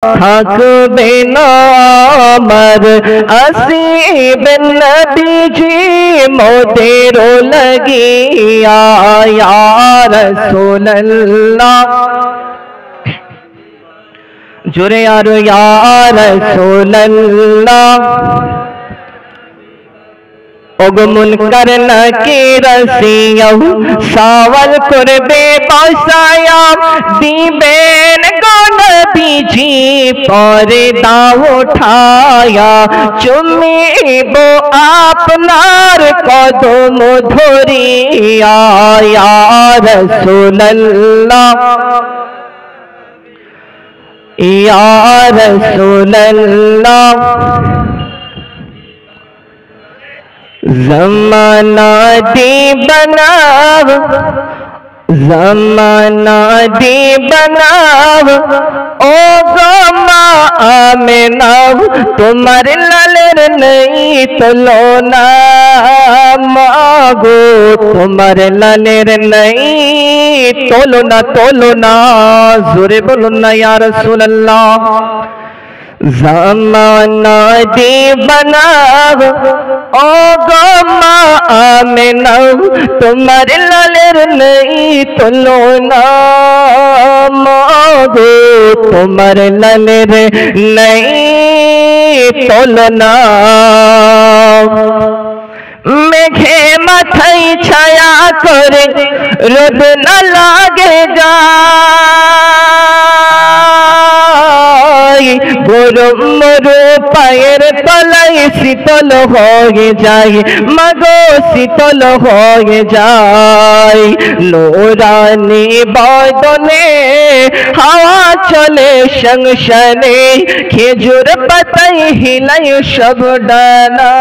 থাকবে না আমার আসিবে নবীজি মোদের লাগিয়া ইয়া রাসূলুল্লাহ জোরে আর ইয়া রাসূলুল্লাহ ওগো মুনকার নাকির সিয়াও সওয়াল করবে বসায়া দিবেন গো নবীজি পর্দা উঠায়া চুমিব আপনার কদম ধরিয়া ইয়া রাসূলুল্লাহ ইয়া রাসূলুল্লাহ ज़माना दी बनाव ज़माना दी बनाव ओ गमा आमेनाव तुम्हारे लालेर नहीं तलोना मागो तुम्हारे लालेर नहीं तोलोना जोरे बोलो ना या रसूल अल्लाह ज़माना दी बनाव ओ गमा आमेनाव तुम्हारे लालेर नहीं तलोना मागो तुम्हारे लालेर नहीं तलोना मेघे माथाई छाया करे रोद न लागेगा गरम मरु पायर तलाई शीतल हो जाए मगो शीतल हो जाए नूरानी बदने हवा चले शंशने खेजुर पतई हिलाई सब डाना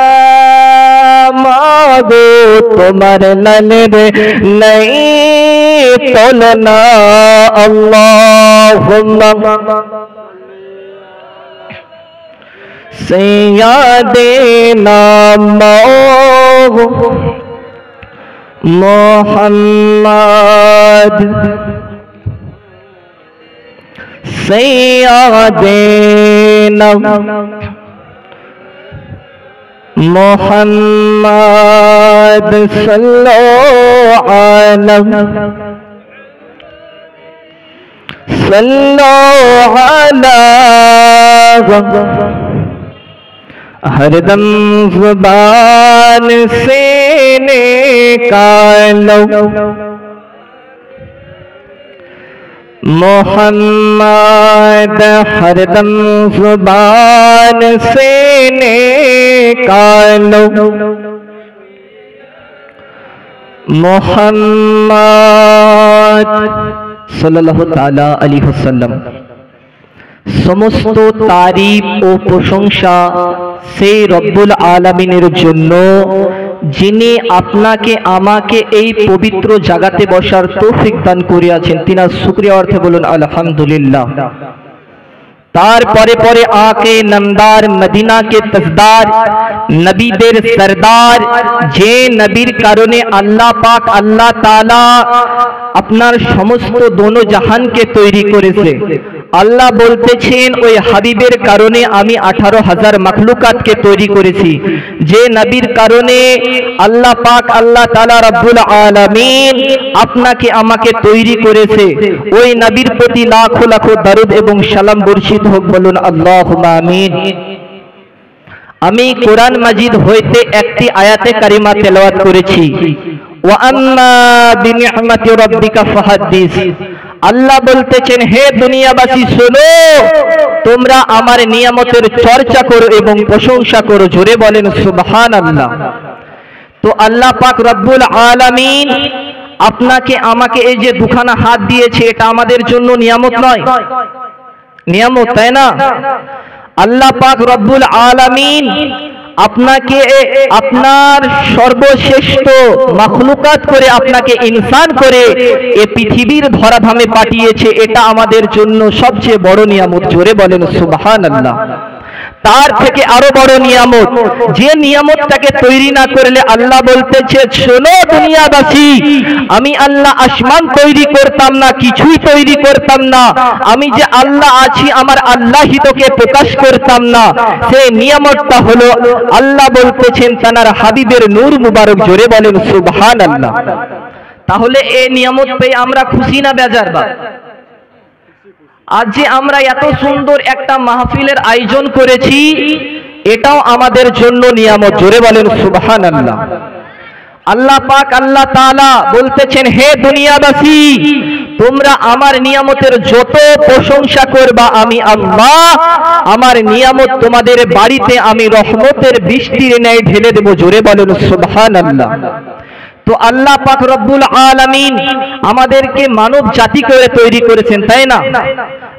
मागो तुम्हार लालेर नहीं तोलना अल्लाहुम्मा सय्यदना मुहम्मद सय्यदना मुहम्मद सल्लल्लाहु अलैहि हरदम ज़ुबान से निकालो मोहम्मद हरदम ज़ुबान से निकालो मोहम्मद सल्लल्लाहु ताला अलैहि वसल्लम समस्त तारीफ ओ प्रशंसा से रब्बुल आलमीनेर जन्य जिनि आपनाके आमाके एई पवित्र जागाते बसार तौफिक दान करियाछेन तिनार शुक्रिया अर्थे बोलुन आलহামদুলিল্লাহ। तार परे परे आके नमदार मदीना के तजदार नबीदेर सरदार जे नबीर कारणे अल्लाह पाक अल्लाह ताला আপনার সমস্ত দোনো জাহানকে তৈরি করেছে। আল্লাহ বলতেছেন ওই হাবিবের কারণে আমি 18,000 মাখলুকাতকে তৈরি করেছি। যে নবীর কারণে আল্লাহ পাক আল্লাহ তাআলা রব্বুল আলামিন আপনাকে আমাকে তৈরি করেছে ওই নবীর প্রতি লাখো লাখো দরুদ এবং সালাম বর্ষিত হোক বলুন আল্লাহুম্মা আমিন। আমি কোরআন মাজিদ হইতে একটি আয়াতে কারিমা তেলাওয়াত করেছি ওয়া আম্মা বিনি'মাতি রাব্বিকা ফাহাদ্দিস। আল্লাহ বলতেছেন হে দুনিয়াবাসী শোনো তোমরা আমার নিয়ামতের চর্চা করো এবং প্রশংসা করো জোরে বলেন সুবহানাল্লাহ। তো আল্লাহ পাক রব্বুল আলামিন আপনাকে আমাকে এই যে দুখানা হাত দিয়েছে এটা আমাদের জন্য নিয়ামত নয়? নিয়ামত তাই না? আল্লাহ পাক রব্বুল আলামিন আপনাকে আপনার সর্বশ্রেষ্ঠ মাখলুকাত করে আপনাকে ইনসান করে এই পৃথিবীর ধরাধামে পাঠিয়েছে এটা আমাদের জন্য সবচেয়ে বড় নিয়ামত জোরে বলেন সুবহানাল্লাহ। তার থেকে আরো বড় নিয়ামত, যে নিয়ামতটাকে তৈরি না করলে আল্লাহ বলতেছে, শোনো দুনিয়াবাসী, আমি আল্লাহ আসমান তৈরি করতাম না, কিছুই তৈরি করতাম না, আমি যে আল্লাহ আছি আমার আল্লাহিতকে প্রকাশ করতাম না। সেই নিয়ামতটা হলো, আল্লাহ বলতেছেন তানার হাবিবের নূর মুবারক। জোরে বলেন সুবহানাল্লাহ। তাহলে এই নিয়ামত পেয়ে আমরা খুশি না বেজার? আজ যে আমরা এত সুন্দর একটা মাহফিলের আয়োজন করেছি, এটাও আমাদের জন্য নিয়ামত। জোরে বলেন সুবহানাল্লাহ। আল্লাহ পাক আল্লাহ তাআলা বলতেছেন, হে দুনিয়াবাসী, তোমরা আমার নিয়ামতের যত প্রশংসা করবা, আমি আল্লাহ আমার নিয়ামত তোমাদের বাড়িতে আমি রহমতের বৃষ্টির ন্যায় ঢেলে দেব। জোরে বলেন সুবহানাল্লাহ। তো আল্লাহ পাক রব্বুল আলামিন আমাদেরকে মানব জাতি করে তৈরি করেছেন, তাই না?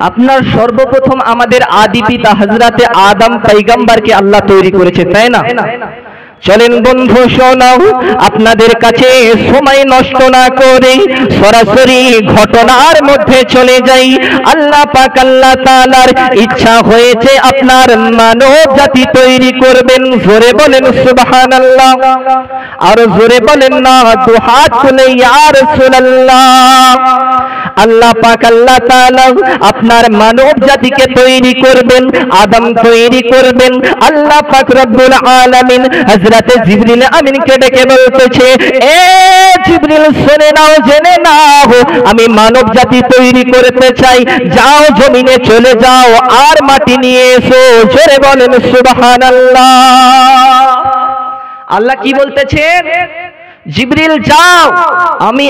আপনার সর্বপ্রথম আমাদের আদি পিতা হযরতে আদম পয়গম্বরকে আল্লাহ তৈরি করেছে, তাই না? চলেন বন্ধু শোনাও, আপনাদের কাছে সময় নষ্ট না করে সরাসরি ঘটনার মধ্যে চলে যাই। আল্লাহ পাক আল্লাহ তাআলার ইচ্ছা হয়েছে আপনার মানব জাতি তৈরি করবেন। জোরে বলেন সুবহানাল্লাহ। আর জোরে বলেন না দু হাত তুলে ইয়া রাসূলুল্লাহ। আল্লাহ পাক আল্লাহ তাআলা আপনার মানব জাতিকে তৈরি করবেন, আদম তৈরি করবেন। আল্লাহ পাক রব্বুল আলামিন হযরতে জিবরিল আমিনকে ডেকে বলতেছে, এ জিবরিল শুনে নাও, জেনে নাও, আমি মানব জাতি তৈরি করতে চাই, যাও জমিনে চলে যাও আর মাটি নিয়ে এসো। জোরে বলেন সুবহানাল্লাহ। আল্লাহ কি বলতেছেন? জিবরিল যাও, আমি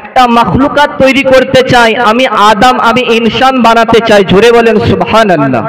একটা মাখলুকাত তৈরি করতে চাই, আমি আদম, আমি ইনসান বানাতে চাই। জোরে বলেন সুবহানাল্লাহ।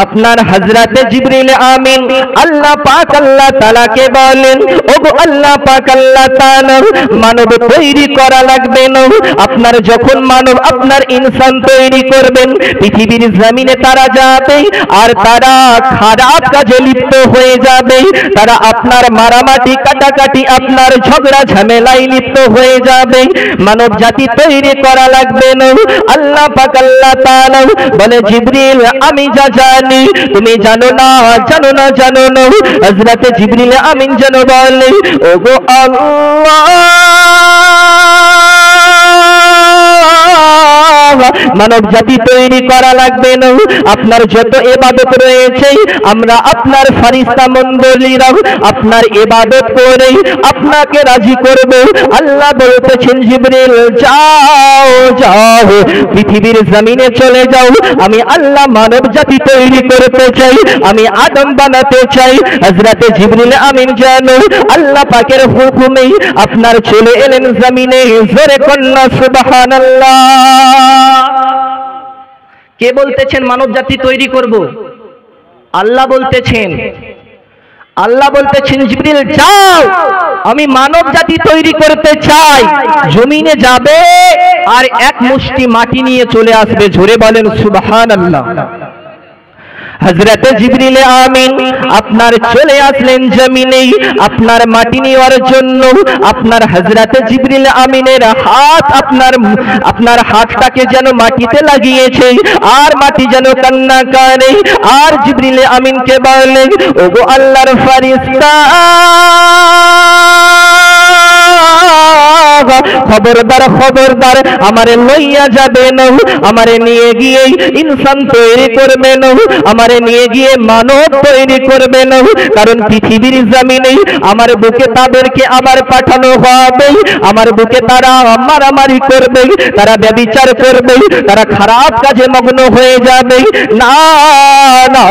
আপনার হযরতে জিবরিল আমিন আল্লাহ পাক আল্লাহ তাআলাকে বলেন, ওগো আল্লাহ পাক আল্লাহ তাআলা, মানব তৈরি করা লাগবে না। আপনার যখন মানব আপনার ইনসান তৈরি করবেন, পৃথিবীর জমিনে তারা যাবে আর তারা খারাপ কাজে লিপ্ত হয়ে যাবে, তারা আপনার মারামারি কাটাকাটি আপনার ঝগড়া ঝামেলায় লিপ্ত হয়ে যাবে। মানব জাতি তৈরি করা লাগবে না। আল্লাহ পাক আল্লাহ তাআলা বলে, জিবরিল আমি যা জানি তুমি জানো না, জানো না, জানো না। হযরতে জিবরিল আমিন যেন বলে, ওগো আল্লাহ, মানব জাতি তৈরি করা লাগবে না। আপনার যত ইবাদত রয়েছে, আমরা আপনার ফেরেশতা মণ্ডলীরা আপনার ইবাদত করে আপনাকে রাজি করব। আল্লাহ বলতেছেন, জিবরিল যাও যাও, পৃথিবীর জমিনে চলে যাও, আমি আল্লাহ মানব জাতি তৈরি করতে চাই, আমি আদম বানাতে চাই। হযরতে জিবরিল আমিন জানো আল্লাহ পাকের হুকুমে আপনার চলে এলেন জমিনে। জোরে কন্না সুবহানাল্লাহ। কে বলতেছেন মানব জাতি তৈরি করব? আল্লাহ বলতেছেন। আল্লাহ বলতেছেন, জিবরিল যাও, আমি মানব জাতি তৈরি করতে চাই। জমিনে যাবে আর এক মুষ্টি মাটি নিয়ে চলে আসবে। জোরে বলেন সুবহানাল্লাহ। হযরতে জিবরিল আমিন আপনার চলে আসলেন জমিনে আপনার মাটি নেওয়ার জন্য। আপনার হযরতে জিবরিল আমিনের হাত আপনার হাতটাকে যেন মাটিতে লাগিয়েছে আর মাটি যেন কান্না করে। আর জিবরিল আমিনকে বললেন, ওগো আল্লাহর ফেরেশতা, খবরদার খবরদার, আমারে লইয়া যাবে না, আমারে নিয়ে গিয়ে ইনসান তৈরি করবে না, আমারে নিয়ে গিয়ে মানব তৈরি করবে না। কারণ পৃথিবীর জমিনে আমার বুকে তাদেরকে আবার পাঠানো হবে। আমার বুকে তারা মারামারি করবে, তারা ব্যভিচার করবে, তারা খারাপ কাজে মগ্ন হয়ে যাবে। না না,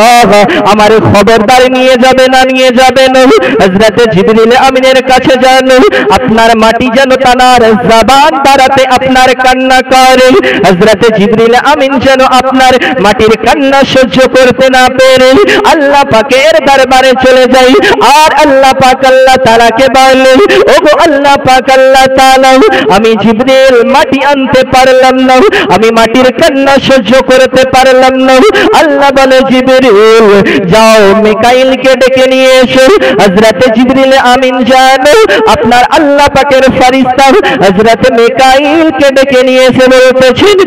আমার খবরদার নিয়ে যাবে না, নিয়ে যাবে না। হযরতে জিবরিল আমিনের কাছে যান, আপনার মাটি যেন তানার জবান দ্বারাতে আপনার কান্না করে। হযরতে জিবরিল আমিন যেন আপনার মাটির কান্না সহ্য করতে না পেরে আল্লাহ পাকের দরবারে চলে যাই। আর আল্লাহ পাক আল্লাহ তাআলাকে বলে, ওগো আল্লাহ পাক আল্লাহ তাআলা, আমি জিবরিল মাটি আনতে পারলাম না, আমি মাটির কান্না সহ্য করতে পারলাম না। আল্লাহ বলে, জিবরিল যাও মিকাইলকে ডেকে নিয়ে এসো। হযরতে জিবরিল আমিন জানো আপনার আল্লাহ পাকের ফেরেশতা হযরত মিকাইলকে ডেকে নিয়ে এসে বলতেছেন,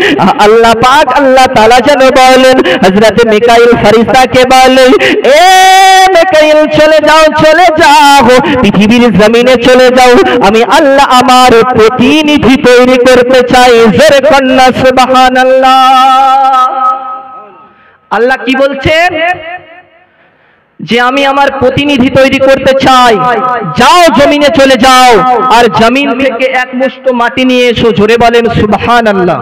আল্লাহ পাক আল্লাহ তাআলা যেন বলেন, হযরত মিকাইল ফেরেশতাকে বলে, এ মিকাইল চলে যাও, চলে যাও, পৃথিবীর জমিনে চলে যাও, আমি আল্লাহ আমার প্রতিনিধি তৈরি করতে চাই। জোরে কন্যা সুবহানাল্লাহ। আল্লাহ কি বলছেন? যে আমি আমার প্রতিনিধি তৈরি করতে চাই, যাও জমিনে চলে যাও, আর জমিন থেকে এক মুষ্ঠ মাটি নিয়ে এসো। জোরে বলেন সুবহানাল্লাহ।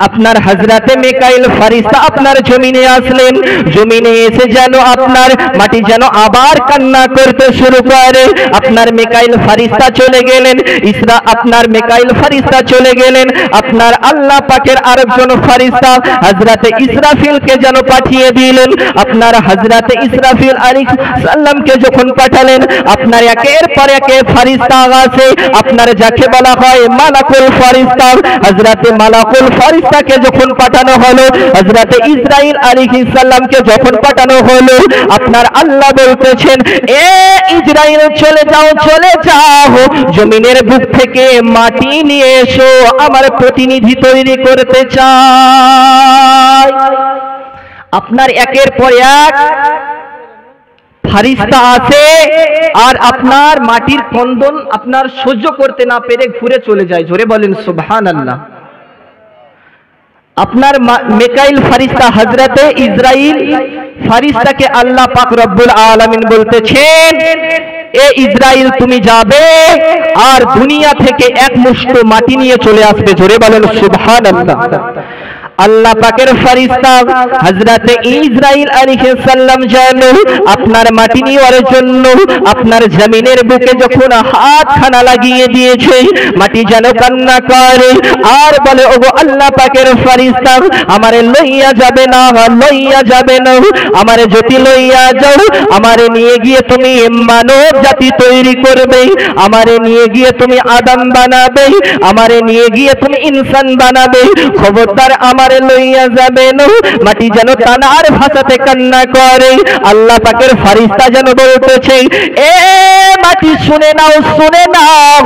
আপনার হযরতে মিকাইল ফেরেশতা আপনার জমিনে আসলেন, জমিনে এসে যেন আপনার মাটি যেন আবার কান্না করতে শুরু করে। আপনার মিকাইল ফেরেশতা চলে গেলেন, আপনার মিকাইল ফেরেশতা চলে গেলেন, আপনার আল্লাহ পাকের আরেকজন ফেরেশতা হযরতে ইসরাফিলকে যেন পাঠিয়ে দিলেন। আপনার হযরতে ইসরাফিল আলাইহিস সালামকে যখন পাঠালেন, আপনার একের পর এক ফেরেশতা আছে, আপনার যাকে বলা হয় মালাকুল ফেরেশতা। হযরতে মালাকুল ফেরেশতাকে যখন পাঠানো হলো, হযরতে ইসরাইল আলাইহিস সালামকে যখন পাঠানো হলো, আপনার আল্লাহ বলতেছেন, এ ইসরাইল চলে যাও, চলে যাও, জমিনের বুক থেকে মাটি নিয়ে এসো, আমার প্রতিনিধি তৈরি করতে চাই। আপনার একের পর এক ফেরেশতা আছে, আর আপনার মাটির স্পন্দন আপনার সহ্য করতে না পেরে ঘুরে চলে যায়। জোরে বলেন সুবহানাল্লাহ। আপনার মিকাইল ফেরেশতা হযরতে ইসরাইল ফেরেশতাকে আল্লাহ পাক রব্বুল আলামিন বলতেছেন, এ ইসরাইল তুমি যাবে আর দুনিয়া থেকে এক মুষ্ঠ মাটি নিয়ে চলে আসবে। জোরে বলেন সুবহানাল্লাহ। আল্লাহ পাকের ফেরেশতা হযরতে ইসরাইল আলাইহিস সালাম যেন আপনার মাটি নেওয়ার জন্য আপনার জমিনের বুকে যখন হাতখানা লাগিয়ে দিয়েছে, মাটি যেন কান্না করে আর বলে, ওগো আল্লাহ পাকের ফেরেশতা, আমারে লইয়া যাবে না, লইয়া যাবে না, আমারে যদি লইয়া যাও, আমারে নিয়ে গিয়ে তুমি মানব জাতি তৈরি করবে, আমারে নিয়ে গিয়ে তুমি আদম বানাবে, আমারে নিয়ে গিয়ে তুমি ইনসান বানাবে, খবরদার আমারে লইয়া যাবে না। মাটি যেন তানার ভাষাতে কান্না করে। আল্লাহ পাকের ফেরেশতা যেন বলতেছে, এ মাটি শুনে নাও, শুনে নাও,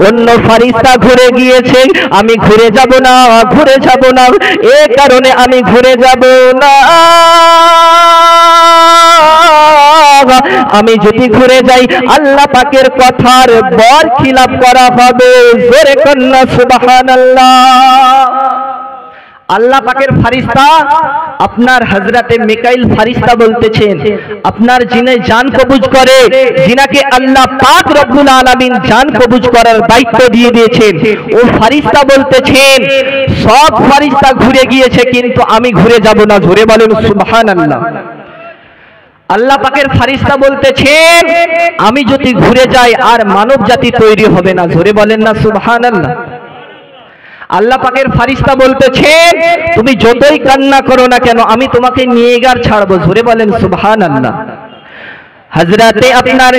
অন্য ফেরেশতা ঘুরে গিয়েছে, আমি ঘুরে যাব না, ঘুরে যাব না, এ কারণে আমি ঘুরে যাব না। আমি যদি ঘুরে যাই, আল্লাহ পাকের কথার বরখিলাপ করা হবে। জোরে কন্যা সুবহানাল্লাহ। আল্লাহ পাকের ফেরেশতা আপনার হযরতে মিকাইল ফেরেশতা বলতেছেন, আপনার যিনি জান কবজ করে, যিনাকে আল্লাহ পাক রব্বুল আলামিন জান কবজ করার দায়িত্ব দিয়ে দিয়েছেন, ও ফেরেশতা বলতেছেন, সব ফেরেশতা ঘুরে গিয়েছে কিন্তু আমি ঘুরে যাব না। জোরে বলেন সুবহানাল্লাহ। আল্লাহ পাকের ফেরেশতা বলতেছেন, আমি যদি ঘুরে যাই আর মানব জাতি তৈরি হবে না। জোরে বলেন না সুবহানাল্লাহ। আল্লাহ পাকের ফেরেশতা বলতেছেন, তুমি যতই কান্না করো না কেন, আমি তোমাকে নিয়ে গার ছাড়বো। জোরে বলেন সুবহানাল্লাহ। হযরতে আপনার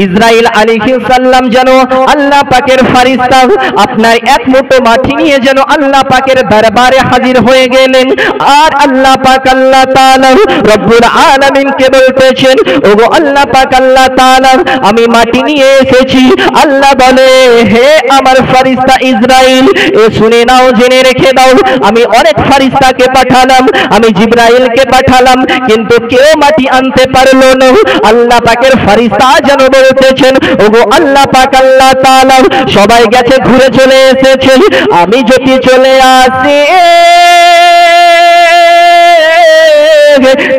ইসরাইল আলাইহিস সালাম যেন আল্লাহ পাকের ফেরেশতা আপনার এক মুঠো মাটি নিয়ে যেন আল্লাহ পাকের দরবারে হাজির হয়ে গেলেন, আর আল্লাহ পাক আল্লাহ তাআলা রব্বুল আলামিনকে বলতেছেন, ওগো আল্লাহ পাক আল্লাহ তাআলা, আমি মাটি নিয়ে এসেছি। আল্লাহ বলে, হে আমার ফেরেশতা ইসরাইল, এ শুনে নাও, জেনে রেখে দাও, আমি অনেক ফেরেশতাকে পাঠালাম, আমি জিবরাইলকে পাঠালাম, কিন্তু কেউ মাটি আনতে পারলো না। আল্লাহ পাকের ফেরেশতা যেন বলতেছেন, ওগো আল্লাহ পাক আল্লাহ তাআলা, সবাই গেছে, ঘুরে চলে এসেছে, আমি যদি চলে আসি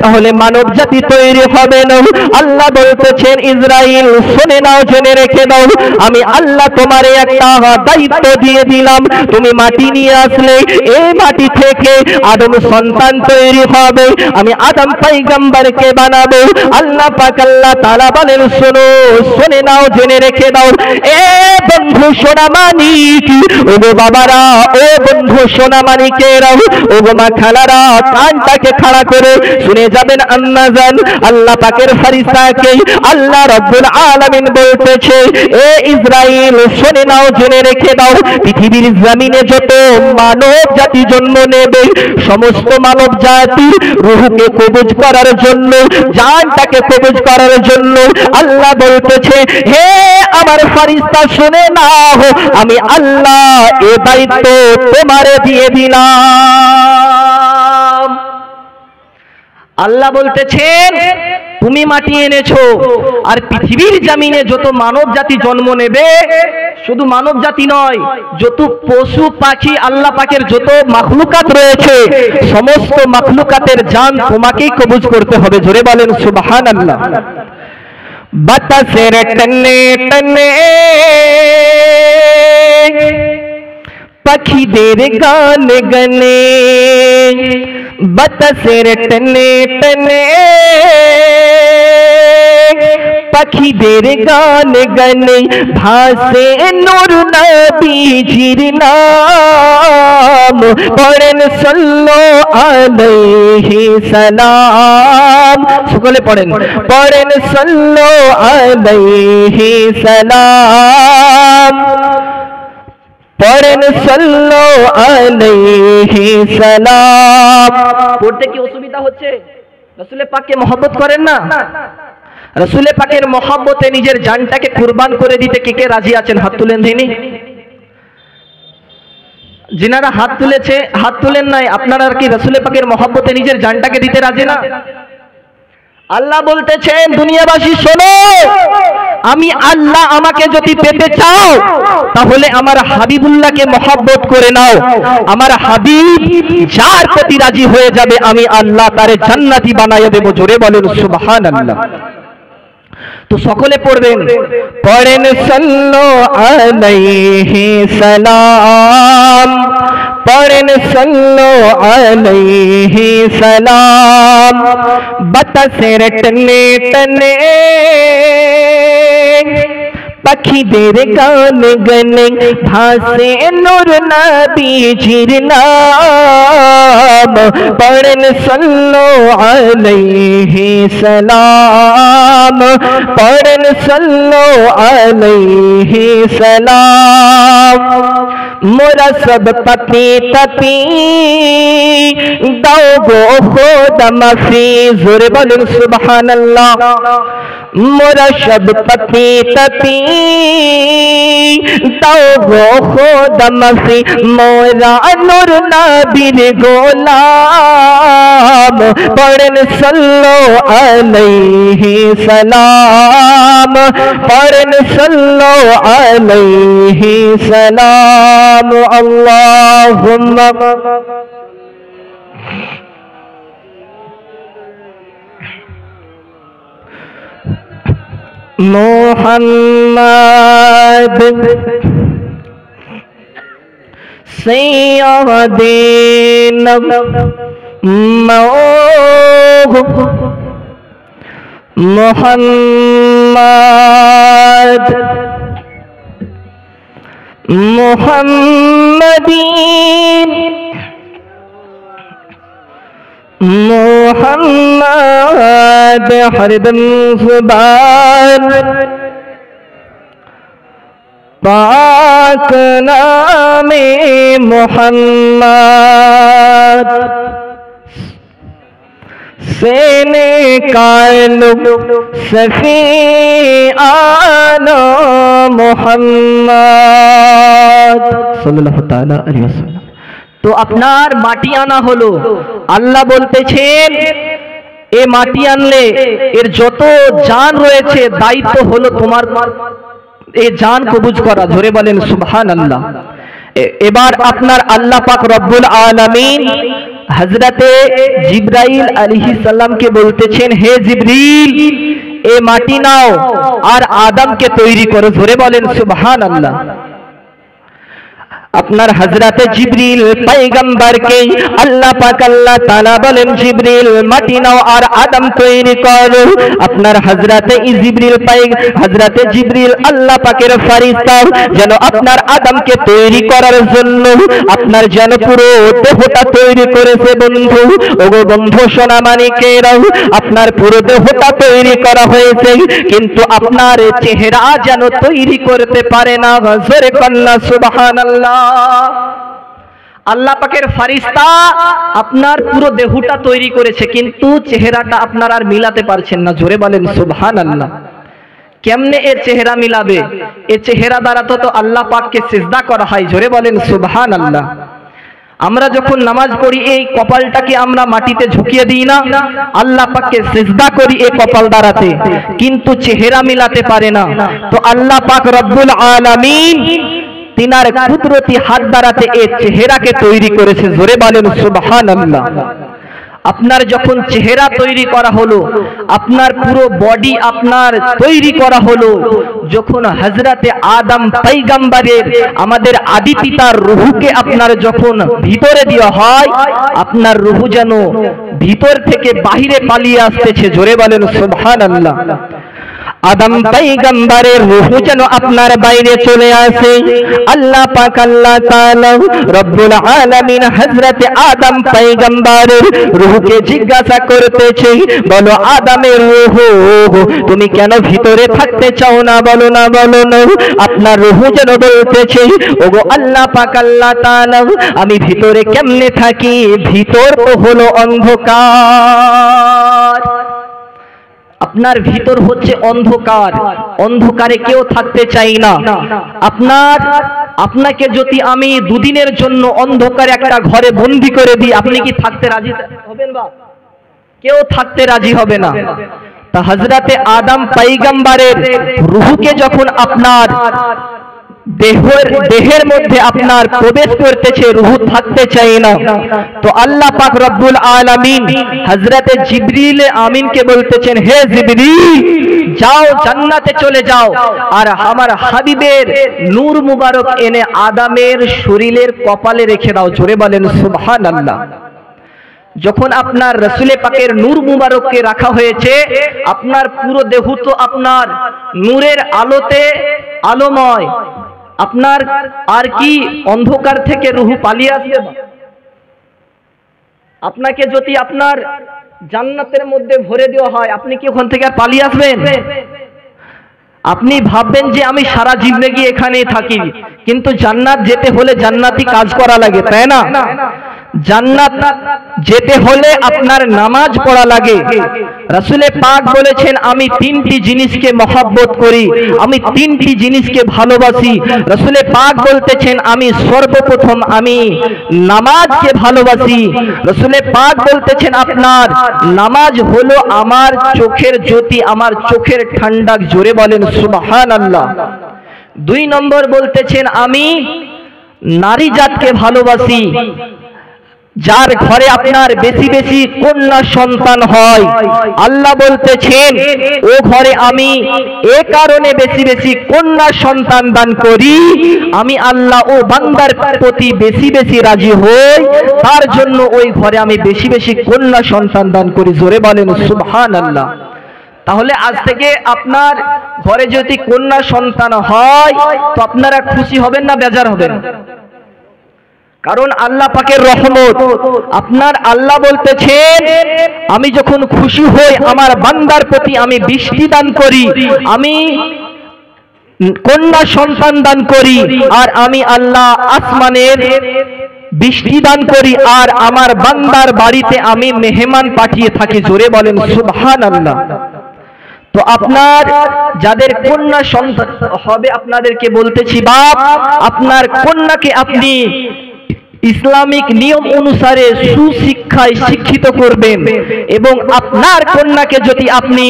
তাহলে মানব জাতি তৈরি হবে না। আল্লাহ বলতেছেন, ইসরাইল শুনে নাও, জেনে রেখে দাও, আমি আল্লাহ তোমারে একটা দায়িত্ব দিয়ে দিলাম, তুমি মাটি নিয়ে আসলে এই মাটি থেকে আদম সন্তান তৈরি হবে, আমি আদম পয়গম্বরকে বানাবো। আল্লাহ পাক আল্লাহ তাআলা বলেন, শোনো, শুনে নাও, জেনে রেখে দাও, এ বন্ধু সোনামানিক, ও গো বাবারা, ও বন্ধু সোনামানিকেরা, ও গো মা খালারা, কানটাকে খাড়া করে শুনে যাবেন আম্মাজান। আল্লাহ পাকের ফেরেশতাকে আল্লাহ রাব্বুল আলামিন বলতেছে, এ ইসরাইল শুনে নাও, জেনে রেখে দাও, পৃথিবীর জমিনে যত মানব জাতি জন্ম নেবে, সমস্ত মানব জাতির রূহকে কবজ করার জন্য, জানটাকে কবজ করার জন্য আল্লাহ বলতেছে, হে আমার ফেরেশতা শুনে নাও, আমি আল্লাহ এই দায়িত্ব তোমারে দিয়ে দিলাম। আল্লাহ বলতেছেন, তুমি মাটি এনেছো, আর পৃথিবীর জমিনে যত মানব জাতি জন্ম নেবে, শুধু মানব জাতি নয়, যত পশু পাখি আল্লাহ পাকের যত মাখলুকাত রয়েছে, সমস্ত মাখলুকাতের জান তোমাকেই কবজ করতে হবে। জোরে বলেন সুবহানাল্লাহ। বাতাসের টানে টানে পাখিদের গান গানে, বাতাসের টানে টানে পাখিদের গান গানে, ভাসে নূর নবীজির নাম, পড়েন সাল্লাল্লাহু আলাইহি সালাম। সকলে পড়েন, পড়েন সাল্লাল্লাহু আলাইহি সালাম, পড়েন সাল্লাল্লাহু আলাইহি সালাম। পড়তে কি অসুবিধা হচ্ছে? রাসূলের পাককে মহব্বত করেন না? রাসূলের পাকের মহব্বতে নিজের জানটাকে কুরবান করে দিতে কে কে রাজি আছেন? হাত তুলেন দিনি। যিনারা হাত তুলেছে হাত তুলেন নাই, আপনারা কি রাসূলের পাকের মহব্বতে নিজের জানটাকে দিতে রাজি না? আল্লাহ বলতেছেন, দুনিয়াবাসী শোনো, আমি আল্লাহ আমাকে যদি পেতে চাও তাহলে আমার হাবিবুল্লাহকে মহব্বত করে নাও। আমার হাবিব যার প্রতি রাজি হয়ে যাবে, আমি আল্লাহ তারে জান্নাতি বানাইয়া দেব। জোরে বলেন সুবহানাল্লাহ। তো সকলে পড়বেন, পড়েন সাল্লাল্লাহু আলাইহি সালাম, পড়েন সাল্লাল্লাহু আলাইহি সালাম। বাতাসের টানে টানে পাখিদের গান গানে, ভাসে নূর নবীজির নাম, পড়েন সাল্লাল্লাহু আলাইহি সালাম, পড়েন সাল্লাল্লাহু আলাইহি সালাম। মোরা সব পাপি তাপি দাও গো খোদা মাফি। জোরে বলেন সুবহানাল্লাহ। মোরা সব পাপি তাপি দাও গো খোদা মাফি, মোরা নূর নবীর গোলাম, পড়েন সাল্লাল্লাহু আলাইহি সালাম, পড়েন সাল্লাল্লাহু আলাইহি সালাম। আল্লাহুম্মা মুহাম্মদ সাইয়্যিদিনা মুহাম্মদ মুহাম্মাদিন মুহাম্মদ হরদম সুবান পাক নামে মুহাম্মদ से निकालो सफीआना मुहम्मद सल्लल्लाहु ताला अलैहि वसल्लम। तो আপনার মাটি আনা হলো। আল্লাহ বলতেছেন, এ মাটি আনলে এর যত জান রয়েছে দায়িত্ব হলো তোমার এই জান কবুজ করা। ধরে বলেন সুবহানাল্লাহ। এবার আপনার আল্লাহ পাক রব্বুল আলামিন হযরতে জিবরাইল আলাইহিস সালামকে বলতেছেন, হে জিবরিল, এ মাটি নাও আর আদমকে তৈরি করো। ধরে বলেন সুবহানাল্লাহ। আপনার হযরতে জিবরিল পয়গম্বরকে আল্লাহ পাক আল্লাহ তাআলা বলেন, জিবরিল মাটি নাও আর আদম তৈরি করো। আপনার হযরতে জিবরিল আল্লাহ পাকের ফেরেশতা যেন আপনার আদমকে তৈরি করার জন্য আপনার যেন পুরো দেহটা তৈরি করেছে। বন্ধু, ওগো বন্ধু সোনা মানিকেরাও, আপনার পুরো দেহটা তৈরি করা হয়েছে, কিন্তু আপনার চেহারা যেন তৈরি করতে পারে না। জোরে কন্না সুবহানাল্লাহ। আল্লাহ পাকের ফেরেশতা আপনার পুরো দেহটা তৈরি করেছে, কিন্তু চেহারাটা আপনার আর মিলাতে পারছেন না। জোরে বলেন সুবহানাল্লাহ। কেমনে এর চেহারা মিলাবে? এর চেহারা দ্বারা তো আল্লাহ পাককে সিজদা করা হয়। জোরে বলেন সুবহানাল্লাহ। আমরা যখন নামাজ পড়ি এই কপালটাকে আমরা মাটিতে ঝুঁকিয়ে দিই না, আল্লাহ পাককে সিজদা করি এই কপাল দ্বারাতে, কিন্তু চেহারা মিলাতে পারে না। তো আল্লাহ পাক রব্বুল আলামিন তিনার কুদরতি হাত দ্বারাতে এই চেহারাকে তৈরি করেছে। জোরে বলেন সুবহানাল্লাহ। আপনার যখন চেহারা তৈরি করা হলো, আপনার পুরো বডি আপনার তৈরি করা হলো, যখন হযরতে আদম পয়গম্বরের আমাদের আদি পিতার রূহকে আপনার যখন ভিতরে দেওয়া হয়, আপনার রূহ যেন ভিতর থেকে বাহিরে পালিয়ে আসতেছে। জোরে বলেন সুবহানাল্লাহ। আদম পয়গম্বরের রূহ যেন আপনার বাইরে চলে আসে। আল্লাহ পাক আল্লাহ তাআলা রব্বুল আলামিন হযরতে আদম পয়গম্বরের রূহকে জিজ্ঞাসা করতেছে, বলো আদমের রূহ, তুমি কেন ভিতরে থাকতে চাও না? বলো না, বলো না। আপনার রূহ যেন বলতেছে, ওগো আল্লাহ পাক আল্লাহ তাআলা, আমি ভিতরে কেমনে থাকি? ভিতর তো হলো অন্ধকার। আপনার ভিতর হচ্ছে অন্ধকার, অন্ধকারে কেউ থাকতে চাই না। আপনাকে যদি আমি দুদিনের জন্য অন্ধকারে একটা ঘরে বন্দি করে দিই, আপনি কি থাকতে রাজি হবেন? বা কেউ থাকতে রাজি হবে না। তা হযরতে আদম পয়গম্বরের রূহকে যখন আপনার দেহের মধ্যে আপনার প্রবেশ করতেছে, রূহ থাকতে চাই না, তো আল্লাহ পাক রব্বুল আলামিন হযরতে জিবরিল আমিনকে বলতেছেন, হে জিবরিল, যাও জান্নাতে চলে যাও, আর আমার হাবিবের নূর মুবারক এনে আদমের শরীরের কপালে রেখে দাও। জোরে বলেন সুবহানাল্লাহ। যখন আপনার রাসূলে পাকের নূর মুবারককে রাখা হয়েছে, আপনার পুরো দেহ তো আপনার নূরের আলোতে আলোময়। আপনার আর কি অন্ধকার থেকে রূহ পালিয়ে আসবে? আপনাকে যদি আপনার জান্নাতের মধ্যে ভরে দেওয়া হয়, আপনি কি ওখান থেকে আর পালিয়ে আসবেন? আপনি ভাববেন যে আমি সারা জিন্দেগি এখানেই থাকি, কিন্তু জান্নাত যেতে হলে জান্নাতি কাজ করা লাগে, তাই না? জান্নাত যেতে হলে আপনার নামাজ পড়া লাগে। রাসূলে পাক বলেছেন, আমি তিনটি জিনিসকে মহব্বত করি, আমি তিনটি জিনিসকে ভালোবাসি। রাসূলে পাক বলতেছেন, আমি সর্বপ্রথম আমি নামাজকে ভালোবাসি। রাসূলে পাক বলতেছেন, আপনার নামাজ হলো আমার চোখের জ্যোতি, আমার চোখের ঠান্ডা। জোরে বলেন সুবহানাল্লাহ। 2 নম্বর বলতেছেন, আমি নারী জাতকে ভালোবাসি। যার ঘরে আপনার বেশি বেশি কন্যা সন্তান হয়, আল্লাহ বলতেছেন, ও ঘরে আমি এ কারণে বেশি বেশি কন্যা সন্তান দান করি, আমি আল্লাহ ও বান্দার প্রতি বেশি বেশি রাজি হই, তার জন্য ওই ঘরে আমি বেশি বেশি কন্যা সন্তান দান করি। জোরে বলেন সুবহানাল্লাহ। তাহলে আজ থেকে আপনার ঘরে যদি কন্যা সন্তান হয়, তো আপনারা খুশি হবেন না বেজার হবেন? কারণ আল্লাহ পাকের রহমত। আপনার আল্লাহ বলতেছেন, আমি যখন খুশি হই আমার বান্দার প্রতি আমি বৃষ্টি দান করি, আমি কন্যা সন্তান দান করি, আর আমি আল্লাহ আসমানের বৃষ্টি দান করি, আর আমার বান্দার বাড়িতে আমি মেহমান পাঠিয়ে থাকি। জোরে বলেন সুবহানাল্লাহ। তো আপনার যাদের কন্যা সন্তান হবে, আপনাদেরকে বলতেছি, বাপ, আপনার কন্যাকে আপনি ইসলামিক নিয়ম অনুসারে সুশিক্ষায় শিক্ষিত করবেন, এবং আপনার কন্যাকে যদি আপনি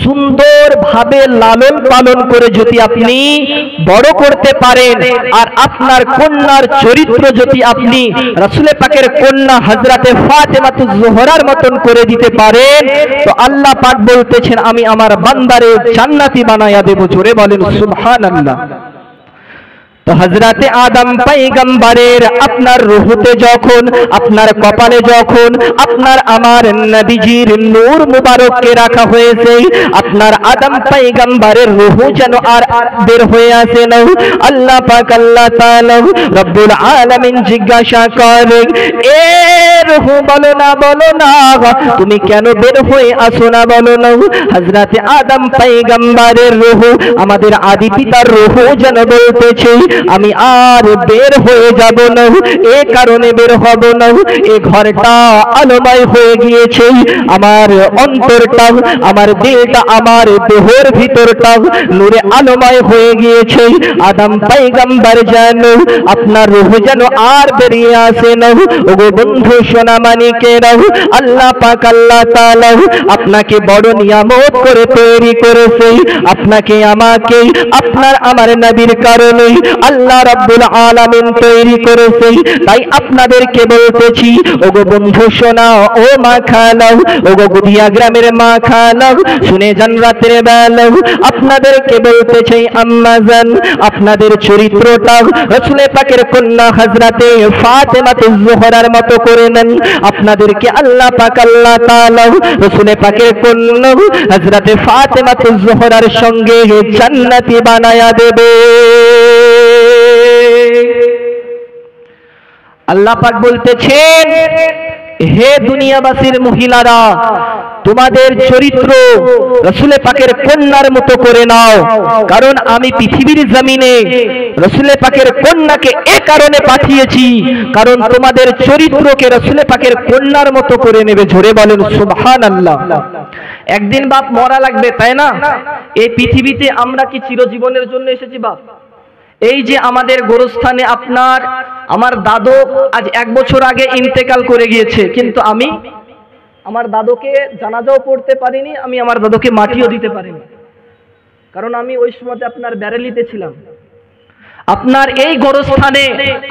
সুন্দরভাবে লালন পালন করে যদি আপনি বড় করতে পারেন, আর আপনার কন্যার চরিত্র যদি আপনি রাসূলে পাকের কন্যা হযরতে ফাতেমাতুজ জোহরার মতন করে দিতে পারেন, তো আল্লাহ পাক বলতেছেন, আমি আমার বান্দারে জান্নাতি বানায়া দেব। জোরে বলেন সুবহানাল্লাহ। তো হযরতে আদম পয়গম্বরের আপনার রূহতে যখন, আপনার কপালে যখন আপনার আমার নবীজির নূর মুবারককে রাখা হয়েছে, আপনার আদম পয়গম্বরের রূহ যেন আর বের হয়ে আসে না। আল্লাহ পাক আল্লাহ তাআলা রব্বুল আলামিন জিজ্ঞাসা করে, এ রূহ বলো না তুমি কেন বের হয়ে আসো না, বলো না। হযরতে আদম পয়গম্বরের রূহ, আমাদের আদি পিতার রূহ যেন বলতেছে, আমি আর বের হয়ে যাব না, এ কারণে বের হব না, এই ঘরটা আলোময় হয়ে গিয়েছে, আমার অন্তরটা, আমার দিলটা, আমার দেহের ভিতরটা নূরে আলোময় হয়ে গিয়েছে। আদম পয়গম্বর যেন আপনার রূহ যেন আর বেরিয়ে আসে না। ওগো বন্ধু সোনামানিকেরা, আল্লাহ পাক আল্লাহ তাআলা আপনাকে বড় নিয়ামত করে তৈরি করেছে, আপনাকে আমাকে আপনার আমার নবীর কারণে আল্লাহ রাব্বুল আলামিন তৈরি করেছে। তাই আপনাদেরকে বলতেছি, ওগো বন্ধু শোনা, ও মা খালাও, ওগো গুদিয়া গ্রামের মা খালাও, শুনে যান রাতের বেলা আপনাদেরকে বলতেছি, আম্মা জান, আপনাদের চরিত্রটা রাসূল পাকের কন্যা হযরতে ফাতেমাতুজ জোহরার মতো করে নেন। আপনাদেরকে আল্লাহ পাক আল্লাহ তাআলা রাসূল পাকের কন্যা হযরতে ফাতেমাতুজ জোহরার সঙ্গে জান্নাতি বানায়া দেবে। আল্লাহ পাক বলতেছেন, হে দুনিয়াবাসীর মহিলারা, তোমাদের চরিত্র রাসূল পাকের কন্যার মতো করে নাও, কারণ আমি পৃথিবীর জমিনে রাসূল পাকের কন্যাকে এ কারণে পাঠিয়েছি, কারণ তোমাদের চরিত্রকে রাসূল পাকের কন্যার মতো করে নেবে। জোরে বলেন সুবহানাল্লাহ। একদিন বাপ মরা লাগবে, তাই না? এই পৃথিবীতে আমরা কি চিরজীবনের জন্য এসেছি বাপ? এই যে আমাদের গোরস্থানে আপনার আমার দাদু আজ 1 বছর আগে ইন্তেকাল করে গিয়েছে, কিন্তু আমি আমার দাদুকে জানাজাও পড়তে পারিনি, আমি আমার দাদুকে মাটিও দিতে পারিনি, কারণ আমি ওই সময় আপনার ব্যারেলিতে ছিলাম। আপনার এই গোরস্থানে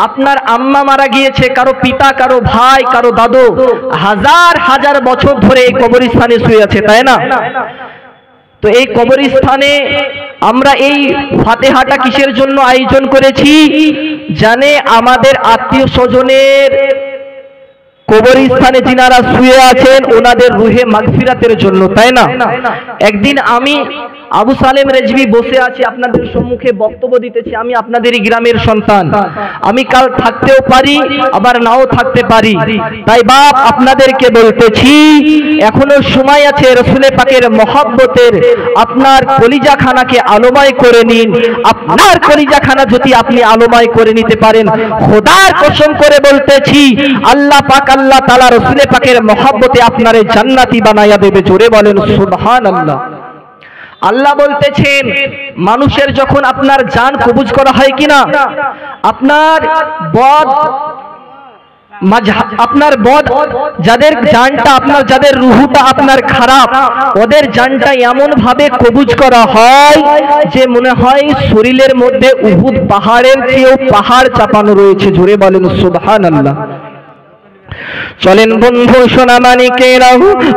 আপনার আম্মা মারা গিয়েছে, কারো পিতা, কারো ভাই, কারো দাদু হাজার হাজার বছর ধরে এই কবরস্থানে শুয়ে আছে, তাই না? তো এই কবরস্থানে আমরা এই ফাতিহাটা কিসের জন্য আয়োজন করেছি? জানে আমাদের আত্মীয় স্বজনের কবরস্থানে যিনারা শুয়ে আছেন ওনাদের রুহে মাগফিরাতের জন্য, তাই না? একদিন আমি আবু সালেম রেজভি বসে আছি, আপনাদের সম্মুখে বক্তব্য দিতেছি। আমি আপনাদেরই গ্রামের সন্তান, আমি কাল থাকতেও পারি আবার নাও থাকতে পারি। তাই বাপ আপনাদেরকে বলতেছি, এখনো সময় আছে, রাসূল পাকের মহব্বতের আপনার কলিজাখানাকে আলোময় করে নিন। আপনার কলিজাখানা যদি আপনি আলোময় করে নিতে পারেন, খোদার কসম করে বলতেছি, আল্লাহ পাক আল্লাহ তাআলা রাসূল পাকের মহব্বতে আপনারে জান্নাতি বানায়া দেবে। জোরে বলেন সুবহানাল্লাহ। আল্লাহ বলতেছেন, মানুষের যখন আপনার জান কবজ করা হয় কিনা, আপনার বদ যাদের জানটা আপনার, যাদের রুহুটা আপনার খারাপ, ওদের জানটা এমন ভাবে কবজ করা হয় যে মনে হয় শরীরের মধ্যে উহুদ পাহাড়ের চেয়েও পাহাড় চাপানো রয়েছে। জোরে বলেন সুবহানাল্লাহ। চলেন বন্ধু সোনামানিকেরা,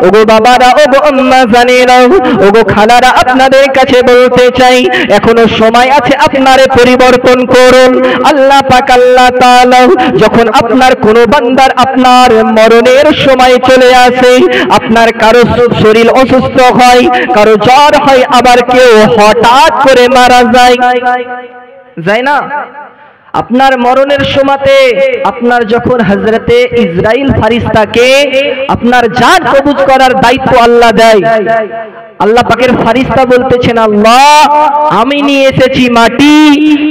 ওগো বাবারা, ওগো আম্মা জানেরা, ওগো খালারা, আপনাদের কাছে বলতে চাই, এখনো সময় আছে, আপনারে পরিবর্তন করুন। আল্লাহ পাক আল্লাহ তাআলা যখন আপনার কোনো বান্দার আপনার মরণের সময় চলে আসে, আপনার কারো শরীর অসুস্থ হয়, কারো জ্বর হয়, আবার কেউ হঠাৎ করে মারা যায় না? আপনার মরণের সময়তে আপনার যখন হযরতে ইসরাইল ফারিস্তাকে আপনার জান কবজ করার দায়িত্ব আল্লাহ দেয়, আল্লাহ পাকের ফারিস্তা বলতেছেন, আল্লাহ আমি নিয়ে এসেছি মাটি,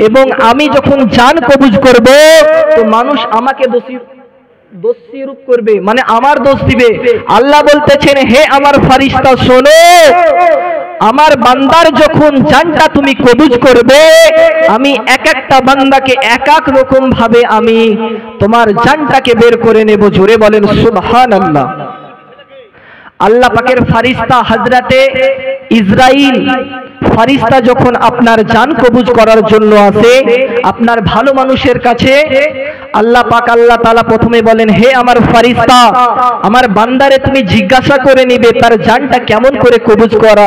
এবং আমি যখন জান কবজ করব তো মানুষ আমাকে দোষী রূপ করবে, মানে আমার দোষ দিবে। আল্লাহ বলতেছেন, হে আমার ফারিস্তা শোনো, আমার বান্দার যখন জানটা তুমি কবজ করবে, আমি এক একটা বান্দাকে এক এক রকম ভাবে আমি তোমার জানটাকে বের করে নেব। জোরে বলেন সুবহানাল্লাহ। আল্লাহ পাকের ফারিস্তা হযরতে ইসরাইল ফারিস্তা যখন আপনার জান কবজ করার জন্য আসে আপনার ভালো মানুষের কাছে, আল্লাহ পাক আল্লাহ তাআলা প্রথমে বলেন, হে আমার ফারিস্তা, আমার বান্দারে তুমি জিজ্ঞাসা করে নিবে তার জানটা কেমন করে কবজ করা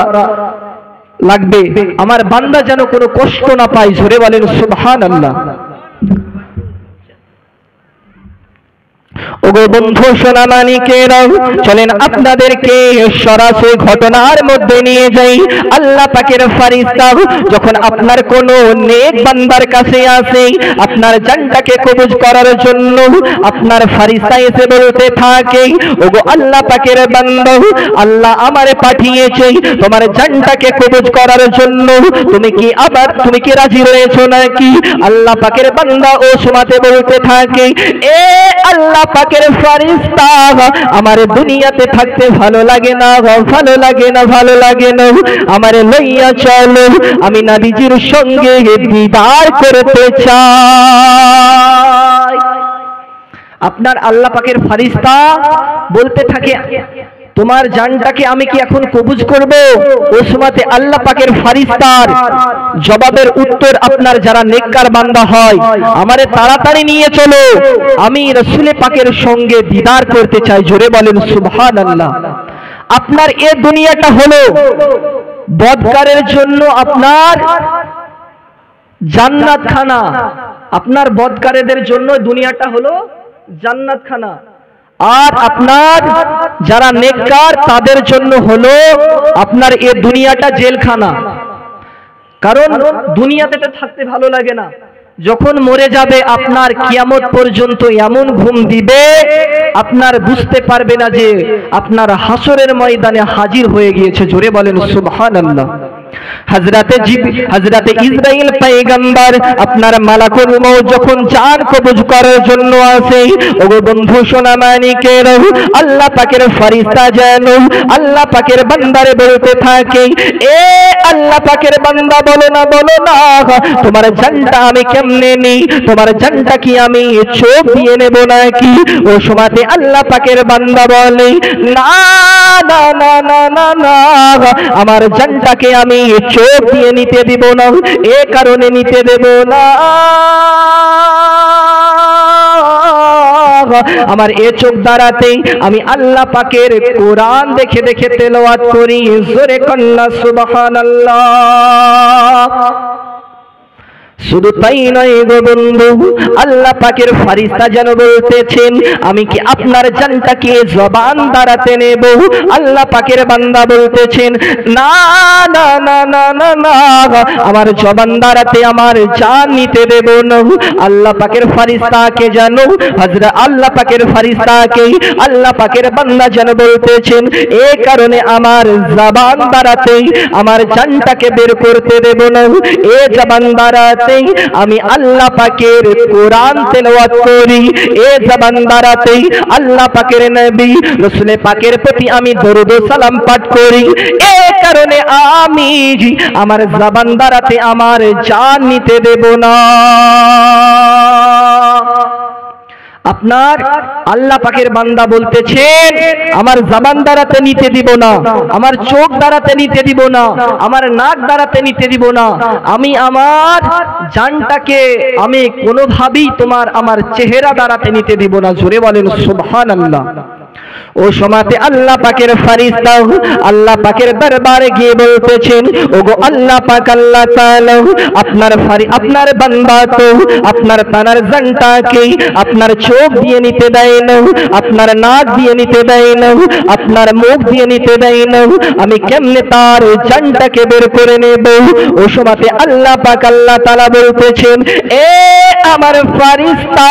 লাগবে, আমার বান্দা যেন কোনো কষ্ট না পায়। জোরে বলেন সুবহানাল্লাহ। ওগো বন্ধু সোনামানিকেরা, চলেন আপনাদেরকে সরাসরি ঘটনার মধ্যে নিয়ে যাই। আল্লাহ পাকের ফেরেশতা যখন আপনার কোনো নেক বান্দার কাছে আসে আপনার জানটাকে কবজ করার জন্য, আপনার ফেরেশতা এসে বলতে থাকে, ওগো আল্লাহ পাকের বান্দা, আল্লাহ আমারে পাঠিয়েছে তোমার জানটাকে কবজ করার জন্য, তুমি কি রাজি রয়েছো নাকি? আল্লাহ পাকের বান্দা ও শোনাতে বলতে থাকে, এ আল্লাহ পাকের ফেরেশতা, আমার দুনিয়াতে থাকতে ভালো লাগে না, ভালো লাগে না, ভালো লাগে না, আমারে লইয়া চলো, আমি নবীজির সঙ্গে দিদার করতে চাই। আপনার আল্লাহ পাকের ফেরেশতা বলতে থাকে, তোমার জানটাকে আমি কি এখন কবজ করব? ও সময়তে আল্লাহ পাকের ফেরেশতার জবাবের উত্তর, আপনার যারা নেককার বান্দা হয়, আমারে তাড়াতাড়ি নিয়ে চলো, আমি রাসূল পাকের সঙ্গে দিদার করতে চাই। জোরে বলেন সুবহানাল্লাহ। আপনার এই দুনিয়াটা হলো বদকারের জন্য আপনার জান্নাত খানা, আপনার বদকারীদের জন্য দুনিয়াটা হলো জান্নাত খানা, আর আপনার যারা নেককার তাদের জন্য হলো আপনার এই দুনিয়াটা জেলখানা। কারণ দুনিয়াতে তো থাকতে ভালো লাগে না, যখন মরে যাবে আপনার কিয়ামত পর্যন্ত এমন ঘুম দিবে আপনার বুঝতে পারবে না যে আপনার হাসরের ময়দানে হাজির হয়ে গিয়েছে। জোরে বলেন সুবহানাল্লাহ। হযরতে ইসরাইল পয়গম্বর আপনার মালাকুল মউত যখন জান কবজ করার জন্য আসে, ওগো বন্ধু সোনামানিকের, আল্লাহ পাকের ফেরেশতা যেন আল্লাহ পাকের বান্দারে বলতে থাকে, এ আল্লাহ পাকের বান্দা, বলো না, বলো না, তোমার জানটা আমি কেমনে নিই? তোমার জানটা কি আমি চোখ দিয়ে নেব নাকি? ও সময়তে আল্লাহ পাকের বান্দা বলে, না না না না না না, আমার জানটাকে আমি চোখ দিয়ে নিতে দিব না, এ কারণে নিতে দেব না, আমার এ চোখ দ্বারাতেই আমি আল্লাহ পাকের কোরআন দেখে দেখে তেলাওয়াত করি। জোরে কন্না সুবহানাল্লাহ। শুধু তাই নয় গো বন্ধু, আল্লাহ পাকের ফেরেশতা যেন বলতেছেন, আমি কি আপনার জানটাকে জবান দ্বারাতে নেব? আল্লাহ পাকের বান্দা বলতেছেন, না না না না না না, আমার জবান দ্বারাতে আমার জান নিতে দেব না। আল্লাহ পাকের ফেরেশতাকে যেন আল্লাহ পাকের ফেরেশতাকে আল্লাহ পাকের বান্দা যেন বলতেছেন, এই কারণে আমার জবান দ্বারাতে আমার জানটাকে বের করতে দেব না, এই জবান দ্বারাতে আমি আল্লাহ পাকের কোরআন তেলাওয়াত করি, এই জবান দ্বারাতে আল্লাহ পাকের নবী রাসূল পাকের প্রতি আমি দরুদ ও সালাম পাঠ করি, এই কারণে আমি আমার জবান দ্বারাতে আমার জান নিতে দেব না। আপনার আল্লাহ পাকের বান্দা বলতেছেন, আমার জবান দ্বারাতে নিতে দিব না, আমার চোখ দ্বারাতে নিতে দিব না, আমার নাক দ্বারাতে নিতে দিব না, আমি আমার জানটাকে আমি কোনোভাবেই তোমার আমার চেহারা দ্বারাতে নিতে দিব না। জোরে বলেন সুবহানাল্লাহ। ও সময়তে আল্লাহ পাকের ফেরেশতা আল্লাহ পাকের দরবারে গিয়ে বলতেছেন, ওগো আল্লাহ পাক, আল্লাহ তাআলা আপনার বান্দা তো আপনার তানার জানটাকে আপনার চোখ দিয়ে নিতে দেয় না, আপনার নাক দিয়ে নিতে দেয় না, আপনার মুখ দিয়ে নিতে দেয় না, আমি কেমনে তার জানটাকে বের করে নেব? ও সময়তে আল্লাহ পাক আল্লাহ তাআলা বলতেছেন, এ আমার ফেরেশতা,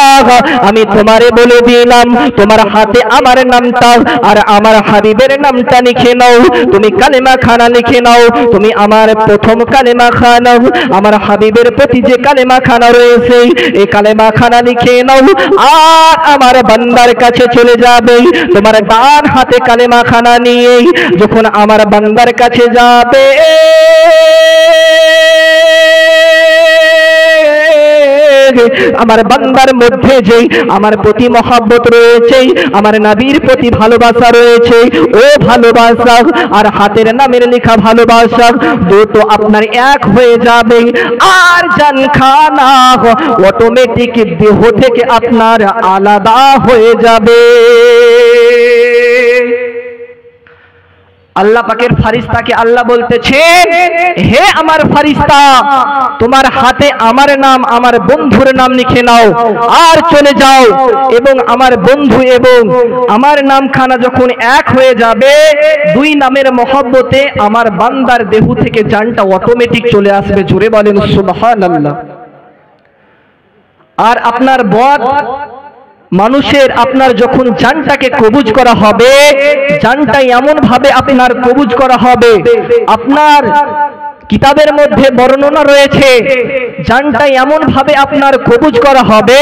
আমি তোমারে বলে দিলাম, তোমার হাতে আমার নামটা আর আমার হাবিবের নামটা লিখে নাও, তুমি কালেমা খানা লিখে নাও, তুমি আমার প্রথম কালেমা খানা, আমার হাবিবের প্রতি যে কালেমা খানা রয়েছে এই কালেমা খানা লিখে নাও, আর আমার বান্দার কাছে চলে যাবে, তোমার ডান হাতে কালেমা খানা নিয়ে যখন আমার বান্দার কাছে যাবে, আমার বান্দার মধ্যে যে আমার প্রতি মহব্বত রয়েছে, আমার নবীর প্রতি ভালোবাসা রয়েছে, ও ভালোবাসা আর হাতের নামের লেখা ভালোবাসা দুটো আপনার এক হয়ে যাবে, আর জানখানা অটোমেটিক দেহ থেকে আপনার আলাদা হয়ে যাবে। আল্লাহ পাকের ফারিস্তাকে আল্লাহ বলতেছেন, হে আমার ফারিস্তা, তোমার হাতে আমার নাম, আমার বন্ধুর নাম লিখে নাও আর চলে যাও। এবং আমার বন্ধু এবং আমার নামখানা যখন এক হয়ে যাবে, দুই নামের মহব্বতে আমার বান্দার দেহ থেকে জানটা অটোমেটিক চলে আসবে। জোরে বলেন সুবহানাল্লাহ। আর আপনার বদ মানুষের আপনার যখন জানটাকে কবুজ করা হবে, জানটা এমন ভাবে আপনার কবুজ করা হবে, আপনার কিতাবের মধ্যে বর্ণনা রয়েছে, জানটা এমন ভাবে আপনার কবুজ করা হবে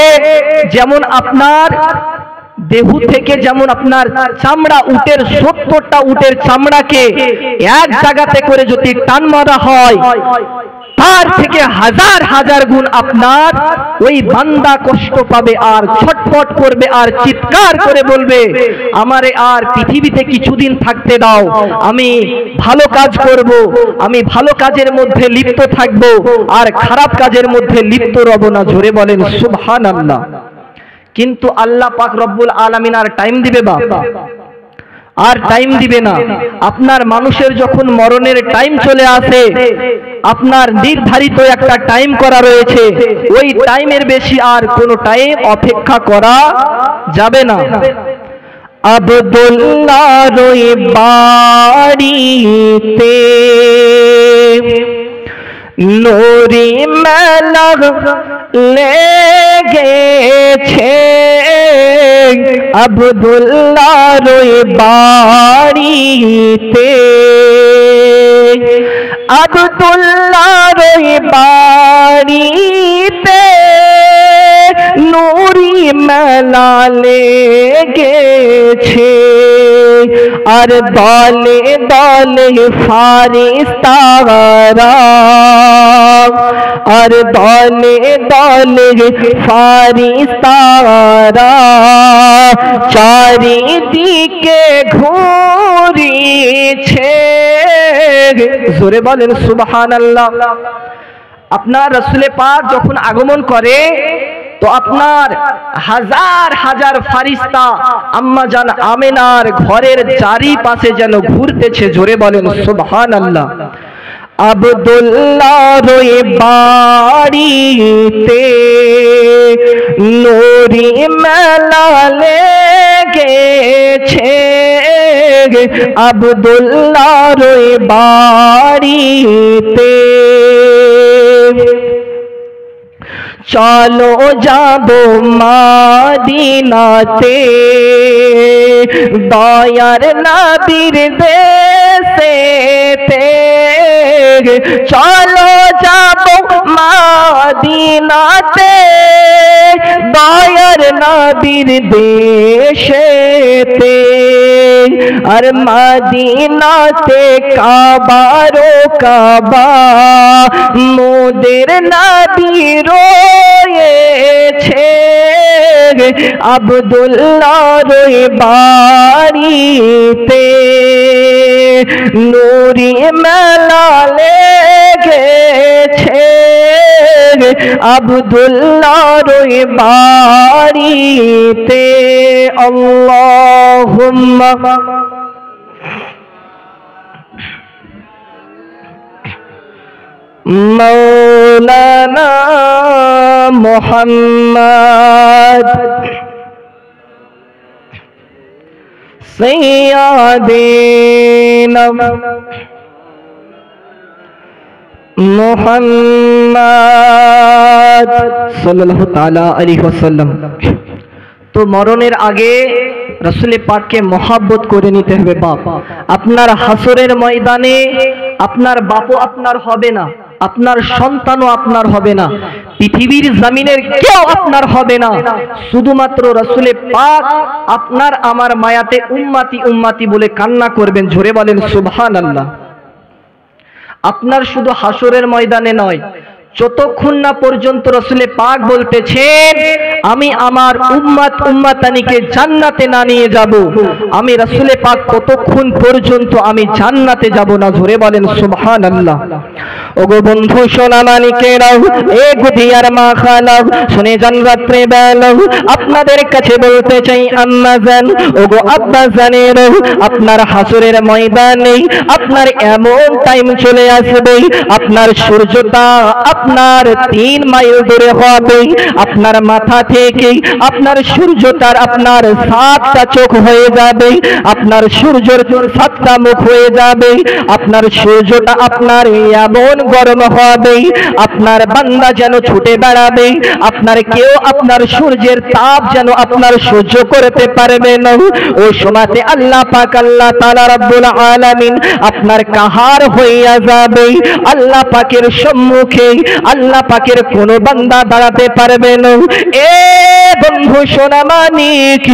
যেমন আপনার দেহ থেকে যেমন আপনার চামড়া, উটের 70টা উটের চামড়াকে এক জায়গাতে করে যদি টান মারা হয়, তার থেকে হাজার হাজার গুণ আপনার ওই বান্দা কষ্ট পাবে আর ছটফট করবে আর চিৎকার করে বলবে, আমারে আর পৃথিবীতে কিছুদিন থাকতে দাও, আমি ভালো কাজ করব, আমি ভালো কাজের মধ্যে লিপ্ত থাকব আর খারাপ কাজের মধ্যে লিপ্ত রব না। জোরে বলেন সুবহানাল্লাহ। কিন্তু আল্লাহ পাক রব্বুল আলামিন আর টাইম দিবে বাবা? আর টাইম দিবে না। আপনার মানুষের যখন মরণের টাইম চলে আসে, আপনার নির্ধারিত একটা টাইম করা রয়েছে, ওই টাইমের বেশি আর কোনো টাইম অপেক্ষা করা যাবে না। আব্দুল্লাহর ওই বাড়িতে নূরি মালাক লেগেছে, আব্দুল্লাহর ওই বাড়িতে, আব্দুল্লাহর ওই বাড়িতে নূরি মেলা লেগেছে। আর দলে দলে ফারিস্তারা, আর দলে দলে ফারিস্তারা চারিদিকে ঘুরিছে। জোরে বলেন সুবহানাল্লাহ। আপনার রাসূল পাক যখন আগমন করে তো আপনার হাজার হাজার ফারিস্তা আম্মা জান আমিনার ঘরের চারিপাশে যেন ঘুরতেছে। জোরে বলেন সুবহানাল্লাহ। আব্দুল্লাহর ওই বাড়িতে নূরি মেলা লেগেছে, আব্দুল্লাহর ওই বাড়িতে। চলো যাব মদিনাতে, দয়ার নবীর দেশেতে। চলো যাব মদিনাতে, দয়ার নবীর দেশেতে। আর মদিনাতে কাবারো কাবা, মোদের নবী রয়েছে, আব্দুল্লাহর ওই বাড়িতে নূরি মেলা লেগেছে, আব্দুল্লাহর ওই বাড়িতে। আল্লাহুম্মা মাওলানা মুহাম্মদ সাইয়্যিদিনা মুহাম্মদ সাল্লাল্লাহু তাআলা আলাইহি ওয়াসাল্লাম। তো মরণের আগে রাসূল পাককে মহব্বত করে নিতে হবে। বাপ, আপনার হাসরের ময়দানে আপনার বাপও আপনার হবে না, আপনার সন্তানও আপনার হবে না, পৃথিবীর জমিনের কেউ আপনার হবে না, শুধুমাত্র রাসূল পাক আপনার আমার মায়াতে উম্মতি উম্মতি বলে কান্না করবেন। জোরে বলেন সুবহানাল্লাহ। আপনার শুধু হাসরের ময়দানে নয়, যতক্ষণ না পর্যন্ত রাসূলে পাক বলতেছেন আমি আমার উম্মত উম্মতানিকে জান্নাতে না নিয়ে যাব, আমি রাসূলে পাক ততক্ষণ পর্যন্ত আমি জান্নাতে যাব না। জোরে বলেন সুবহানাল্লাহ। ওগো বন্ধু সোনা মানিকেরাও, এ গুদিয়ার মা খালাও, শুনে যান রাত্রে বেলা আপনাদের কাছে বলতে চাই আম্মা জান, ওগো আব্বা জানেরও, আপনার হাসরের ময়দানে আপনার এমন টাইম চলে আসবে, আপনার সূর্যটা আপনার 3 মাইল দূরে হবে, আপনার মাথা থেকে আপনার সূর্যটার আপনার 7টা চোখ হয়ে যাবে, আপনার সূর্যের 7টা মুখ হয়ে যাবে, আপনার সূর্যটা আপনার এমন গরম হবে, আপনার বান্দা যেন ছুটে বেড়াবে, আপনার কেউ আপনার সূর্যের তাপ যেন আপনার সহ্য করতে পারবে না। ওই সময়তে আল্লাহ পাক আল্লাহ তাআলা রব্বুল আলামিন আপনার কাহার হইয়া যাবে, আল্লাহ পাকের সম্মুখে আল্লাহ পাকের কোন বান্দা দাঁড়াতে পারবে না। এ বন্ধু সোনা মানিক,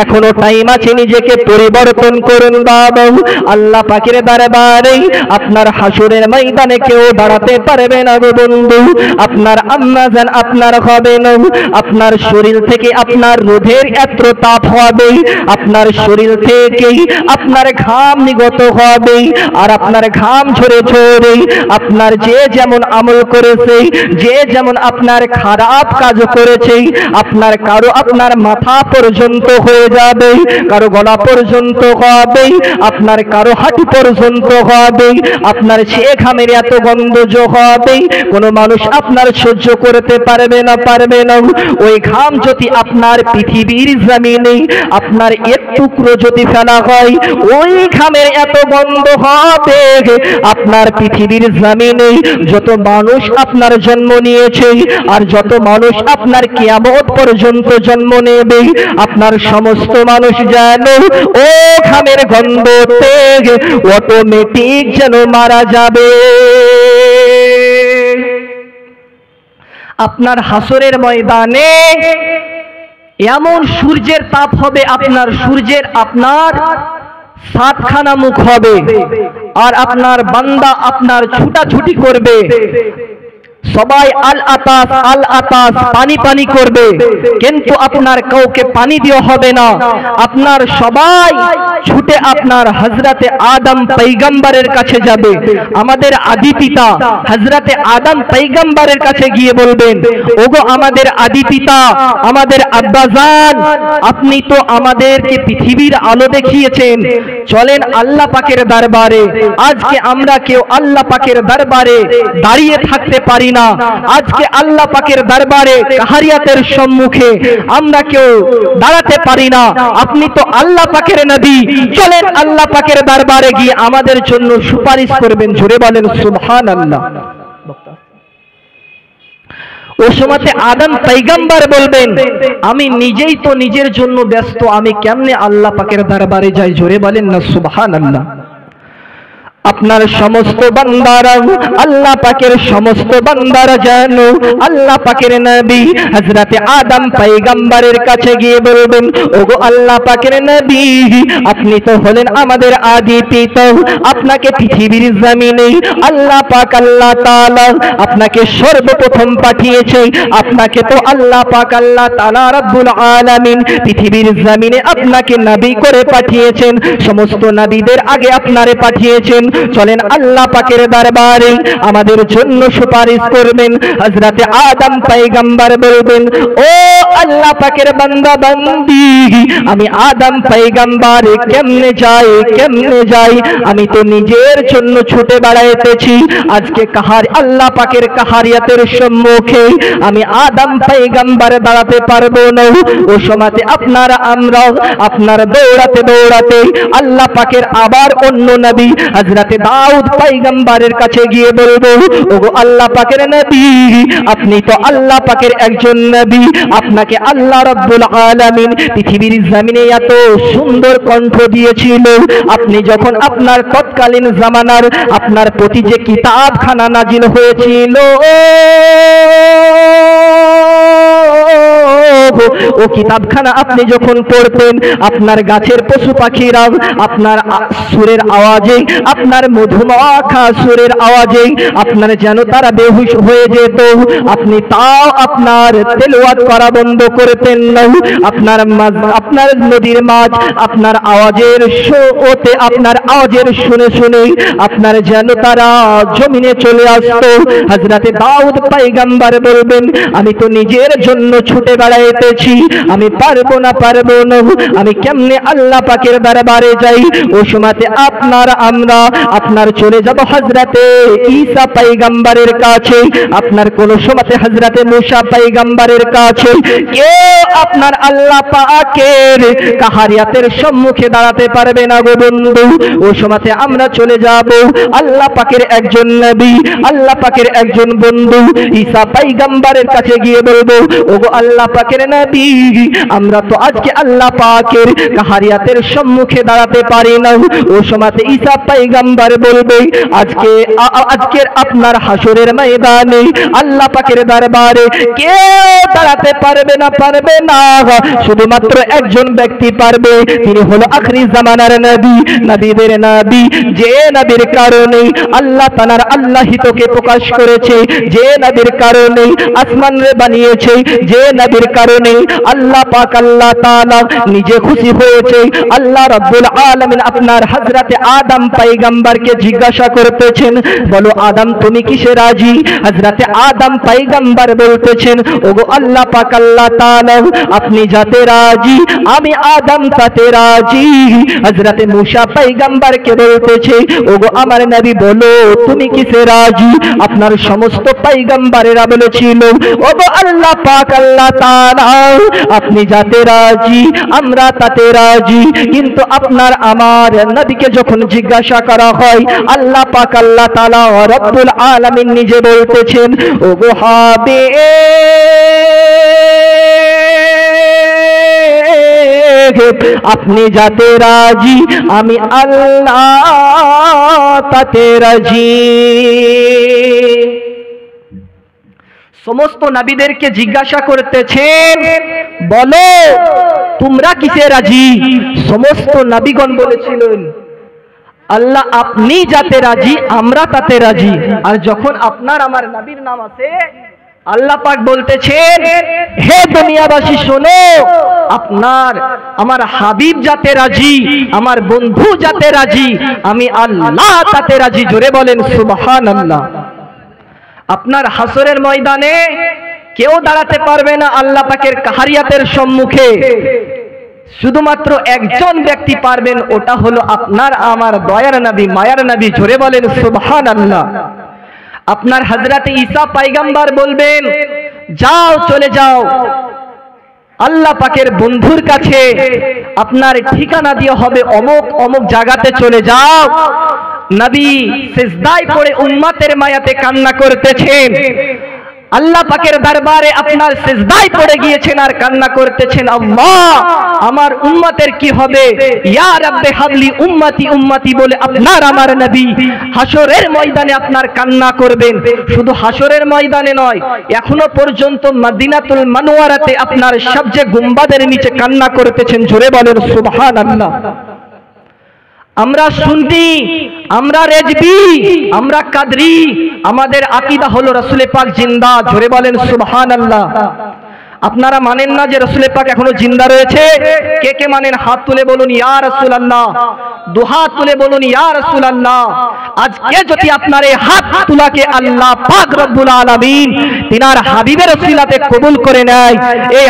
এখনো টাইম আছে, নিজেকে পরিবর্তন করুন বাবা। আল্লাহ পাকের দরবারে আপনার হাসরের ময়দানে কেউ দাঁড়াতে পারবে না গো বন্ধু। আপনার আম্মা জান আপনার হবে না, আপনার শরীর থেকে আপনার রোদের এত তাপ হবে, আপনার শরীর থেকে আপনার ঘাম নিগত হবে, আর আপনার ঘাম ঝরে ঝরে আপনার যে যেমন আমল করেছে, যে যেমন আপনার খারাপ কাজ করেছে, আপনার কারো আপনার মাথা পর্যন্ত হয়ে যাবে, কারো গলা পর্যন্ত হবে, আপনার কারো হাঁটু পর্যন্ত হবে, আপনার সে ঘামের এত গন্ধ হবে কোন মানুষ আপনার সহ্য করতে পারবে না, পারবে না। ওই ঘাম যদি আপনার পৃথিবীর জমিনে আপনার এক টুকরো যদি ফেলা হয়, ওই ঘামের এত গন্ধ হবে আপনার পৃথিবীর জমিনে যত মানুষ আপনার জন্ম নিয়েছে আর যত মানুষ আপনার কিয়ামত পর্যন্ত জন্ম নেবে, আপনার সমস্ত মানুষ যেন ও ঘামের গন্ধতে অটোমেটিক যেন মারা যাবে। আপনার হাসরের ময়দানে এমন সূর্যের তাপ হবে, আপনার সূর্যের আপনার 7খানা মুখ হবে, আর আপনার বান্দা আপনার ছুটাছুটি করবে, সবাই আল আতাস পানি পানি করবে, কিন্তু আপনার কাউকে পানি দেওয়া হবে না। আপনার সবাই ছুটে আপনার হযরতে আদম পয়গম্বরের কাছে যাবে, আমাদের আদি পিতা হযরতে আদম পয়গম্বরের কাছে গিয়ে বলবেন, ওগো আমাদের আদি পিতা, আমাদের আব্বাজান, আপনি তো আমাদেরকে পৃথিবীর আলো দেখিয়েছেন, চলেন আল্লাহ পাকের দরবারে। আজকে আমরা কেউ আল্লাহ পাকের দরবারে দাঁড়িয়ে থাকতে পারি না, আজকে আল্লাহ পাকের দরবারে কাহারিয়াতের সম্মুখে আমরা কেউ দাঁড়াতে পারি না, আপনি তো আল্লাহ পাকের নবী, চলেন আল্লাহ পাকের দরবারে গিয়ে আমাদের জন্য সুপারিশ করবেন। জোরে বলেন সুবহানাল্লাহ। ও সময়তে আদম পয়গম্বর বলবেন, আমি নিজেই তো নিজের জন্য ব্যস্ত, আমি কেমনে আল্লাহ পাকের দরবারে যাই? জোরে বলেন না সুবহানাল্লাহ। আপনার সমস্ত বান্দারা আল্লাহ পাকের সমস্ত বান্দারা জানো আল্লাহ পাকের নবী হযরতে আদম পয়গম্বরের কাছে গিয়ে বলবেন, ওগো আল্লাহ পাকের নবী, আপনি তো হলেন আমাদের আদি পিতা, আপনাকে পৃথিবীর জমিনে আল্লাহ পাক আল্লাহ তাআলা আপনাকে সর্বপ্রথম পাঠিয়েছে, আপনাকে তো আল্লাহ পাক আল্লাহ তাআলা রব্বুল আলামিন পৃথিবীর জমিনে আপনাকে নবী করে পাঠিয়েছেন, সমস্ত নবীদের আগে আপনারে পাঠিয়েছেন, চলেন আল্লাহ পাকের দরবারে আমাদের জন্য সুপারিশ করবেন। হযরতে আদম পয়গম্বর বলবেন, ও আল্লাহ পাকের বান্দা বান্দি, আমি আদম পয়গম্বর কেমনে যাই, কেমনে যাই? আমি তো নিজের জন্য ছুটে বেড়াইতেছি, আজকে কাহার আল্লাহ পাকের কাহারিয়াতের সম্মুখে আমি আদম পয়গম্বর দাঁড়াতে পারবো না। ও সময়তে আপনারা আমরা আপনার দৌড়াতে দৌড়াতে আল্লাহ পাকের আবার অন্য নবী হযরতে দাউদ পয়গম্বরের কাছে গিয়ে বলবো, ওগো আল্লাহ পাকের নবী, আপনি তো আল্লাহ পাকের একজন নবী, আপনাকে আল্লাহ রাব্বুল আলামিন পৃথিবীর জমিনে এত সুন্দর কণ্ঠ দিয়েছিল, আপনি যখন আপনার তৎকালীন জামানার আপনার প্রতি যে কিতাবখানা নাজিল হয়েছিল ও কিতাবখানা আপনি যখন পড়তেন, আপনার গাছের পশু পাখিরা আপনার সুরের আওয়াজে, আপনার মধুমাখা সুরের আওয়াজে আপনার যেন তারা বেহুশ হয়ে যেত, আপনি তাও আপনার তেলাওয়াত করা বন্ধ করতেন না। আপনার নদীর মাছ আপনার আওয়াজের শোতে, আপনার আওয়াজের শুনে শুনে আপনার যেন তারা জমিনে চলে আসতো। হযরতে দাউদ পয়গম্বর বলবেন, আমি তো নিজের জন্য ছুটে বেড়াইতেছি, আমি পারবো না, আমি কেমনে আল্লাহ পাকের দরবারে যাই। ও সময়তে আপনার চলে যাব হযরতে ঈসা পয়গম্বরের কাছে, আপনার কোন সময়তে হযরতে মূসা পয়গম্বরের কাছে। কেউ আপনার আল্লাহ পাকের কাহারিয়াতের সম্মুখে দাঁড়াতে পারবে না গো বন্ধু। ও সময়তে আমরা চলে যাব আল্লাহ পাকের একজন নবী, আল্লাহ পাকের একজন বন্ধু ঈসা পয়গম্বরের কাছে গিয়ে বলবো, ওগো আল্লাহ পাকের নবী, আমরা তো আজকে আল্লাহ পাকের কাহারিয়াতের সম্মুখে দাঁড়াতে পারি না। ও সময়তে ঈসা পয়গম্বর বলবে, আজকের আপনার হাসরের ময়দানে আল্লাহ পাকের দরবারে কেউ দাঁড়াতে পারবে না, শুধুমাত্র একজন ব্যক্তি পারবে, তিনি হলো আখরি জামানার নবী, নবীদের নবী, যে নবীর কারণে আল্লাহ তাআলার আল্লাহিতকে প্রকাশ করেছে, যে নবীর কারণে আসমান রে বানিয়েছে, যে নবীর কারণে আল্লাহ পাক আল্লাহ তাআলা নিজে খুশি হয়েছে। আল্লাহ রাব্বুল আলামিন আপনার হযরতে আদম পয়গম্বরকে জিজ্ঞাসা করতেছেন, বলো আদম তুমি কিসে রাজি? হযরতে আদম পয়গম্বর বলতেছেন, ওগো আল্লাহ পাক আল্লাহ তাআলা, আপনি যাতে রাজি আমি আদম তাতে রাজি। হযরতে মূসা পয়গম্বরকে বলতেছে, ওগো আমার নবী বলো তুমি কিসে রাজি? আপনার সমস্ত পয়গম্বরেরা বলেছিল, ওগো আল্লাহ পাক আল্লাহ তাআলা, আপনি যাতে রাজি আমরা তাতে রাজি। কিন্তু আপনার আমার নবীকে যখন জিজ্ঞাসা করা হয়, আল্লাহ পাক আল্লাহ তাআলা রব্বুল আলামিন নিজে বলতেছেন, ওগো হাবিব আপনি যাতে রাজি আমি আল্লাহ তাতে রাজি। সমস্ত নবীদেরকে জিজ্ঞাসা করতেছেন, বলো তোমরা কিসে রাজি? সমস্ত নবীগণ বলেছিলেন, আল্লাহ আপনি যাতে রাজি আমরা তাতে রাজি। আর যখন আপনার আমার নবীর নাম আছে, আল্লাহ পাক বলতেছেন, হে দুনিয়াবাসী শোনো, আপনার আমার হাবিব যাতে রাজি, আমার বন্ধু যাতে রাজি, আমি আল্লাহ তাতে রাজি। জোরে বলেন সুবহানাল্লাহ। আপনার হাসরের ময়দানে কেউ দাঁড়াতে পারবে না আল্লাহ পাকের কাহারিয়াতের সম্মুখে, শুধুমাত্র একজন ব্যক্তি পারবেন, ওটা হলো আপনার আমার দয়ার নবী, মায়ার নবী। জোরে বলেন সুবহানাল্লাহ। আপনার হযরতে ঈসা পয়গম্বর বলবেন, যাও চলে যাও আল্লাহ পাকের বন্ধুর কাছে, আপনার ঠিকানা দিয়ে হবে অমুক অমুক জায়গাতে চলে যাও। নবী সিজদায় পড়ে উম্মতের মায়াতে কান্না করতেছেন, আল্লাহ পাকের দরবারে আপনার সিজদায় পড়ে গিয়েছেন আর কান্না করতেছেন, আল্লাহ আমার উম্মতের কি হবে, ইয়া রাব্বে হাবলি উম্মতি উম্মতি বলে আপনার আমার নবী হাসরের ময়দানে আপনার কান্না করবেন। শুধু হাসরের ময়দানে নয়, এখনো পর্যন্ত মদিনাতুল মুনাওয়ারাতে আপনার সবচেয়ে গুম্বাদের নিচে কান্না করতেছেন। জোরে বলেন সুবহানাল্লাহ। আমরা সুন্নি, আমরা রেজবি, আমরা কাদরি, আমাদের আকীদা হলো রাসূল পাক জিন্দা। জোরে বলেন সুবহানাল্লাহ। আপনারা মানেন না যে রাসূল পাক এখনো জিন্দা রয়েছে? কে কে মানেন হাত তুলে বলুন ইয়া রাসূলুল্লাহ, দুহাত তুলে বলুন ইয়া রাসূলুল্লাহ। আজকে যদি আপনার এই হাত তুলাকে আল্লাহ পাক রব্বুল আলামিন তিনার হাবিবের ওসিলাতে কবুল করে নেয়, এই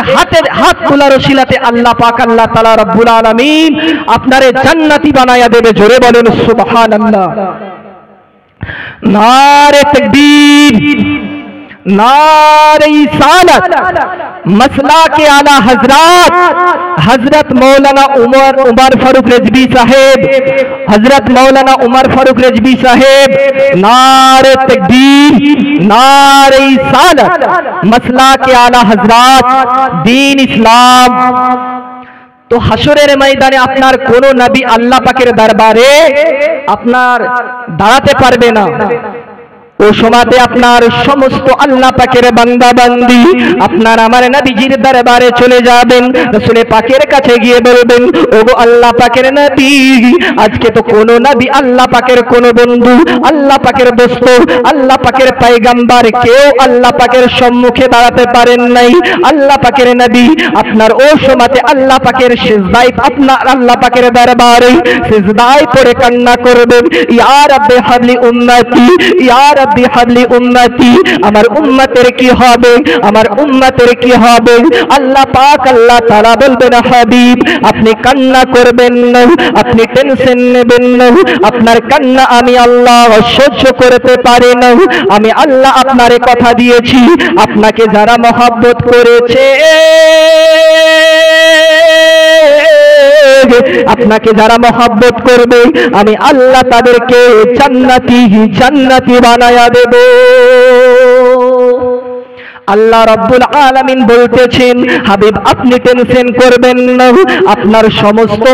হাত তোলার ওসিলাতে আল্লাহ পাক আল্লাহ তাআলা রব্বুল আলামিন আপনারে জান্নাতি বানায়া দেবে। জোরে বলেন সুবহানাল্লাহ। নারে তাকবীর, नारे रिसालत, मसला के आला हजरत हजरत मौलाना उमर फारूक रिजवी साहेब, हजरत मौलाना उमर फारूक रिजवी साहेब, नारे तकबीर, नारे रिसालत, मसला के आला हजरत, दीन इस्लाम। तो হাসরের ময়দানে আপনার কোন নবী আল্লাহ পাকের দরবারে আপনার দাঁড়াতে পারবে না। ও সময়তে আপনার সমস্ত আল্লাহ পাকের বান্দা বান্দি আপনার আমার নবীজির দরবারে চলে যাবেন, রাসূল পাকের কাছে গিয়ে বলবেন, ওগো আল্লাহ পাকের নবী, আজকে তো কোন নবী আল্লাহ পাকের কোন বন্ধু, আল্লাহ পাকের দোস্ত, আল্লাহ পাকের পয়গম্বর কেউ আল্লাহ পাকের সম্মুখে দাঁড়াতে পারেন নাই। আল্লাহ পাকের নবী আপনার ও সময়তে আল্লাহ পাকের সিজদায় আপনার আল্লাহ পাকের দরবারে সিজদায় পড়ে কান্না করবেন, ইয়া রাব্বি হাবলি উম্মতি, ইয়া রাব্বি হাবলি উম্মতি। আমার উম্মতের কি হবে, আমার উম্মতের কি হবে? আল্লাহ পাক আল্লাহ তাআলা বলবেন, হাবিব আপনি কান্না করবেন না, আপনি টেনশন নেবেন না, আপনার কান্না আমি আল্লাহ সহ্য করতে পারি না। আমি আল্লাহ আপনারে কথা দিয়েছি, আপনাকে যারা মহব্বত করেছে, আপনাকে যারা মহব্বত করবে আমি আল্লাহ তাদেরকে জান্নাতি জান্নাতি বানায়া দেব। আল্লাহ রাব্বুল আলামিন বলতেছেন, হাবিব আপনি টেনশন করবেন না, আপনার সমস্ত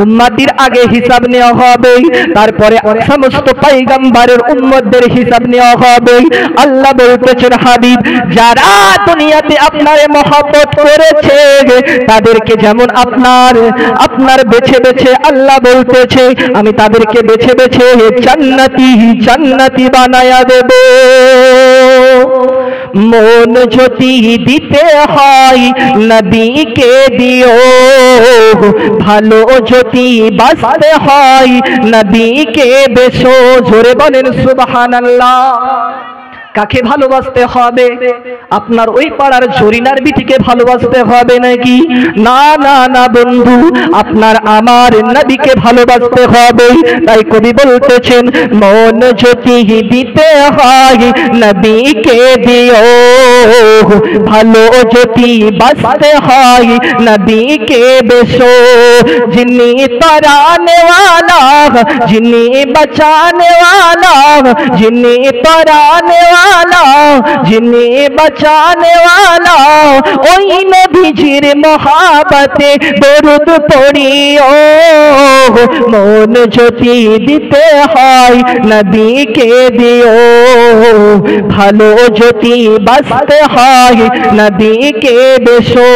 উম্মতির আগে হিসাব নেওয়া হবে, তারপরে সমস্ত পয়গম্বরের উম্মতদের হিসাব নেওয়া হবে। আল্লাহ বলতেছেন, হাবিব যারা দুনিয়াতে আপনারে মহব্বত করেছে তাদেরকে যেমন আপনার বেছে বেছে আল্লাহ বলতেছে আমি তাদেরকে বেছে বেছে জান্নাতি জান্নাতি বানায়া দেব। মন যদি দিতে হয় নবীকে দিও, ভালো যদি বাঁচতে হয় নবীকে বেশো। জোরে বলেন সুবহানাল্লাহ। কাকে ভালোবাসতে হবে? আপনার ওই পাড়ার জরিনার বিটিকে ভালোবাসতে হবে নাকি? না না না বন্ধু, আপনার আমার নবীকে ভালোবাসতে হবে। তাই কবি বলতেছেন, মন যদি দিতে হয় নবীকে দিও, ভালো যদি বাঁচতে হয় নবীকে বেশো। যিনি তরানে ওয়ালা, যিনি বাঁচানে ওয়ালা, যিনি তরানে ওয়ালা, যিনি বাঁচানে ওয়ালা, ওই নবীজির মহাব্বতে দরুদ পড়িও। মন যদি দিতে হয় নবীকে দিও, ভালো যদি বাঁচতে হয় নবীকে বেশো।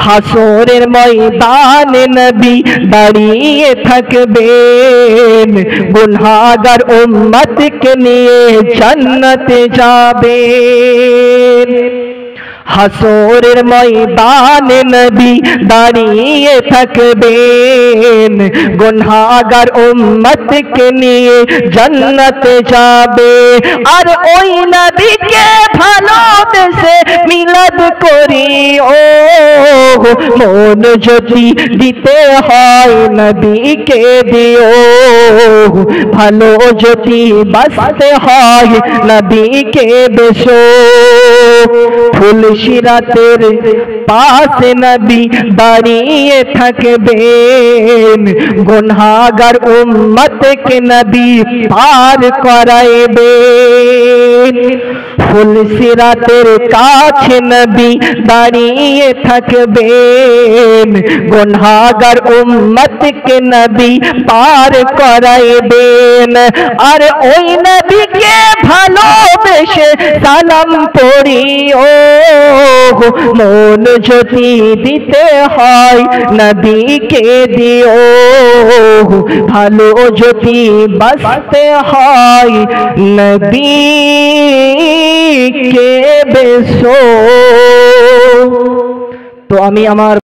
হাসরের ময়দানে নবী দাঁড়িয়ে থাকবেন, গুনাহগার উম্মতকে নিয়ে জান্নাতে যাবেন। হাসরের ময়দানে নবী দাঁড়িয়ে থাকবেন, গুনাহগার উম্মতকে নিয়ে জান্নাতে যাবে। আর ওই নবীকে ভালোবেসে মিলাদ করিও। মন যদি দিতে হয় নবীকে দিও, ভালো যদি বাঁচতে হয় নবীকে বেশো। ফুলসিরাতের পাশে নবী দাঁড়িয়ে থাকবেন, গুনাহগার উম্মতকে নবী পার করাইবেন। ফুলসিরাতের কাছে নবী দাঁড়িয়ে থাকবেন, গুনাহগার উম্মতকে নবী পার করাইবেন। আর ওই নবীকে ভালোবেসে সালাম পড়িও। মন যদি দিতে হয় নবীকে দিও, ভালো যদি বাঁচতে হয় নবীকে বেশো। তো আমি আমার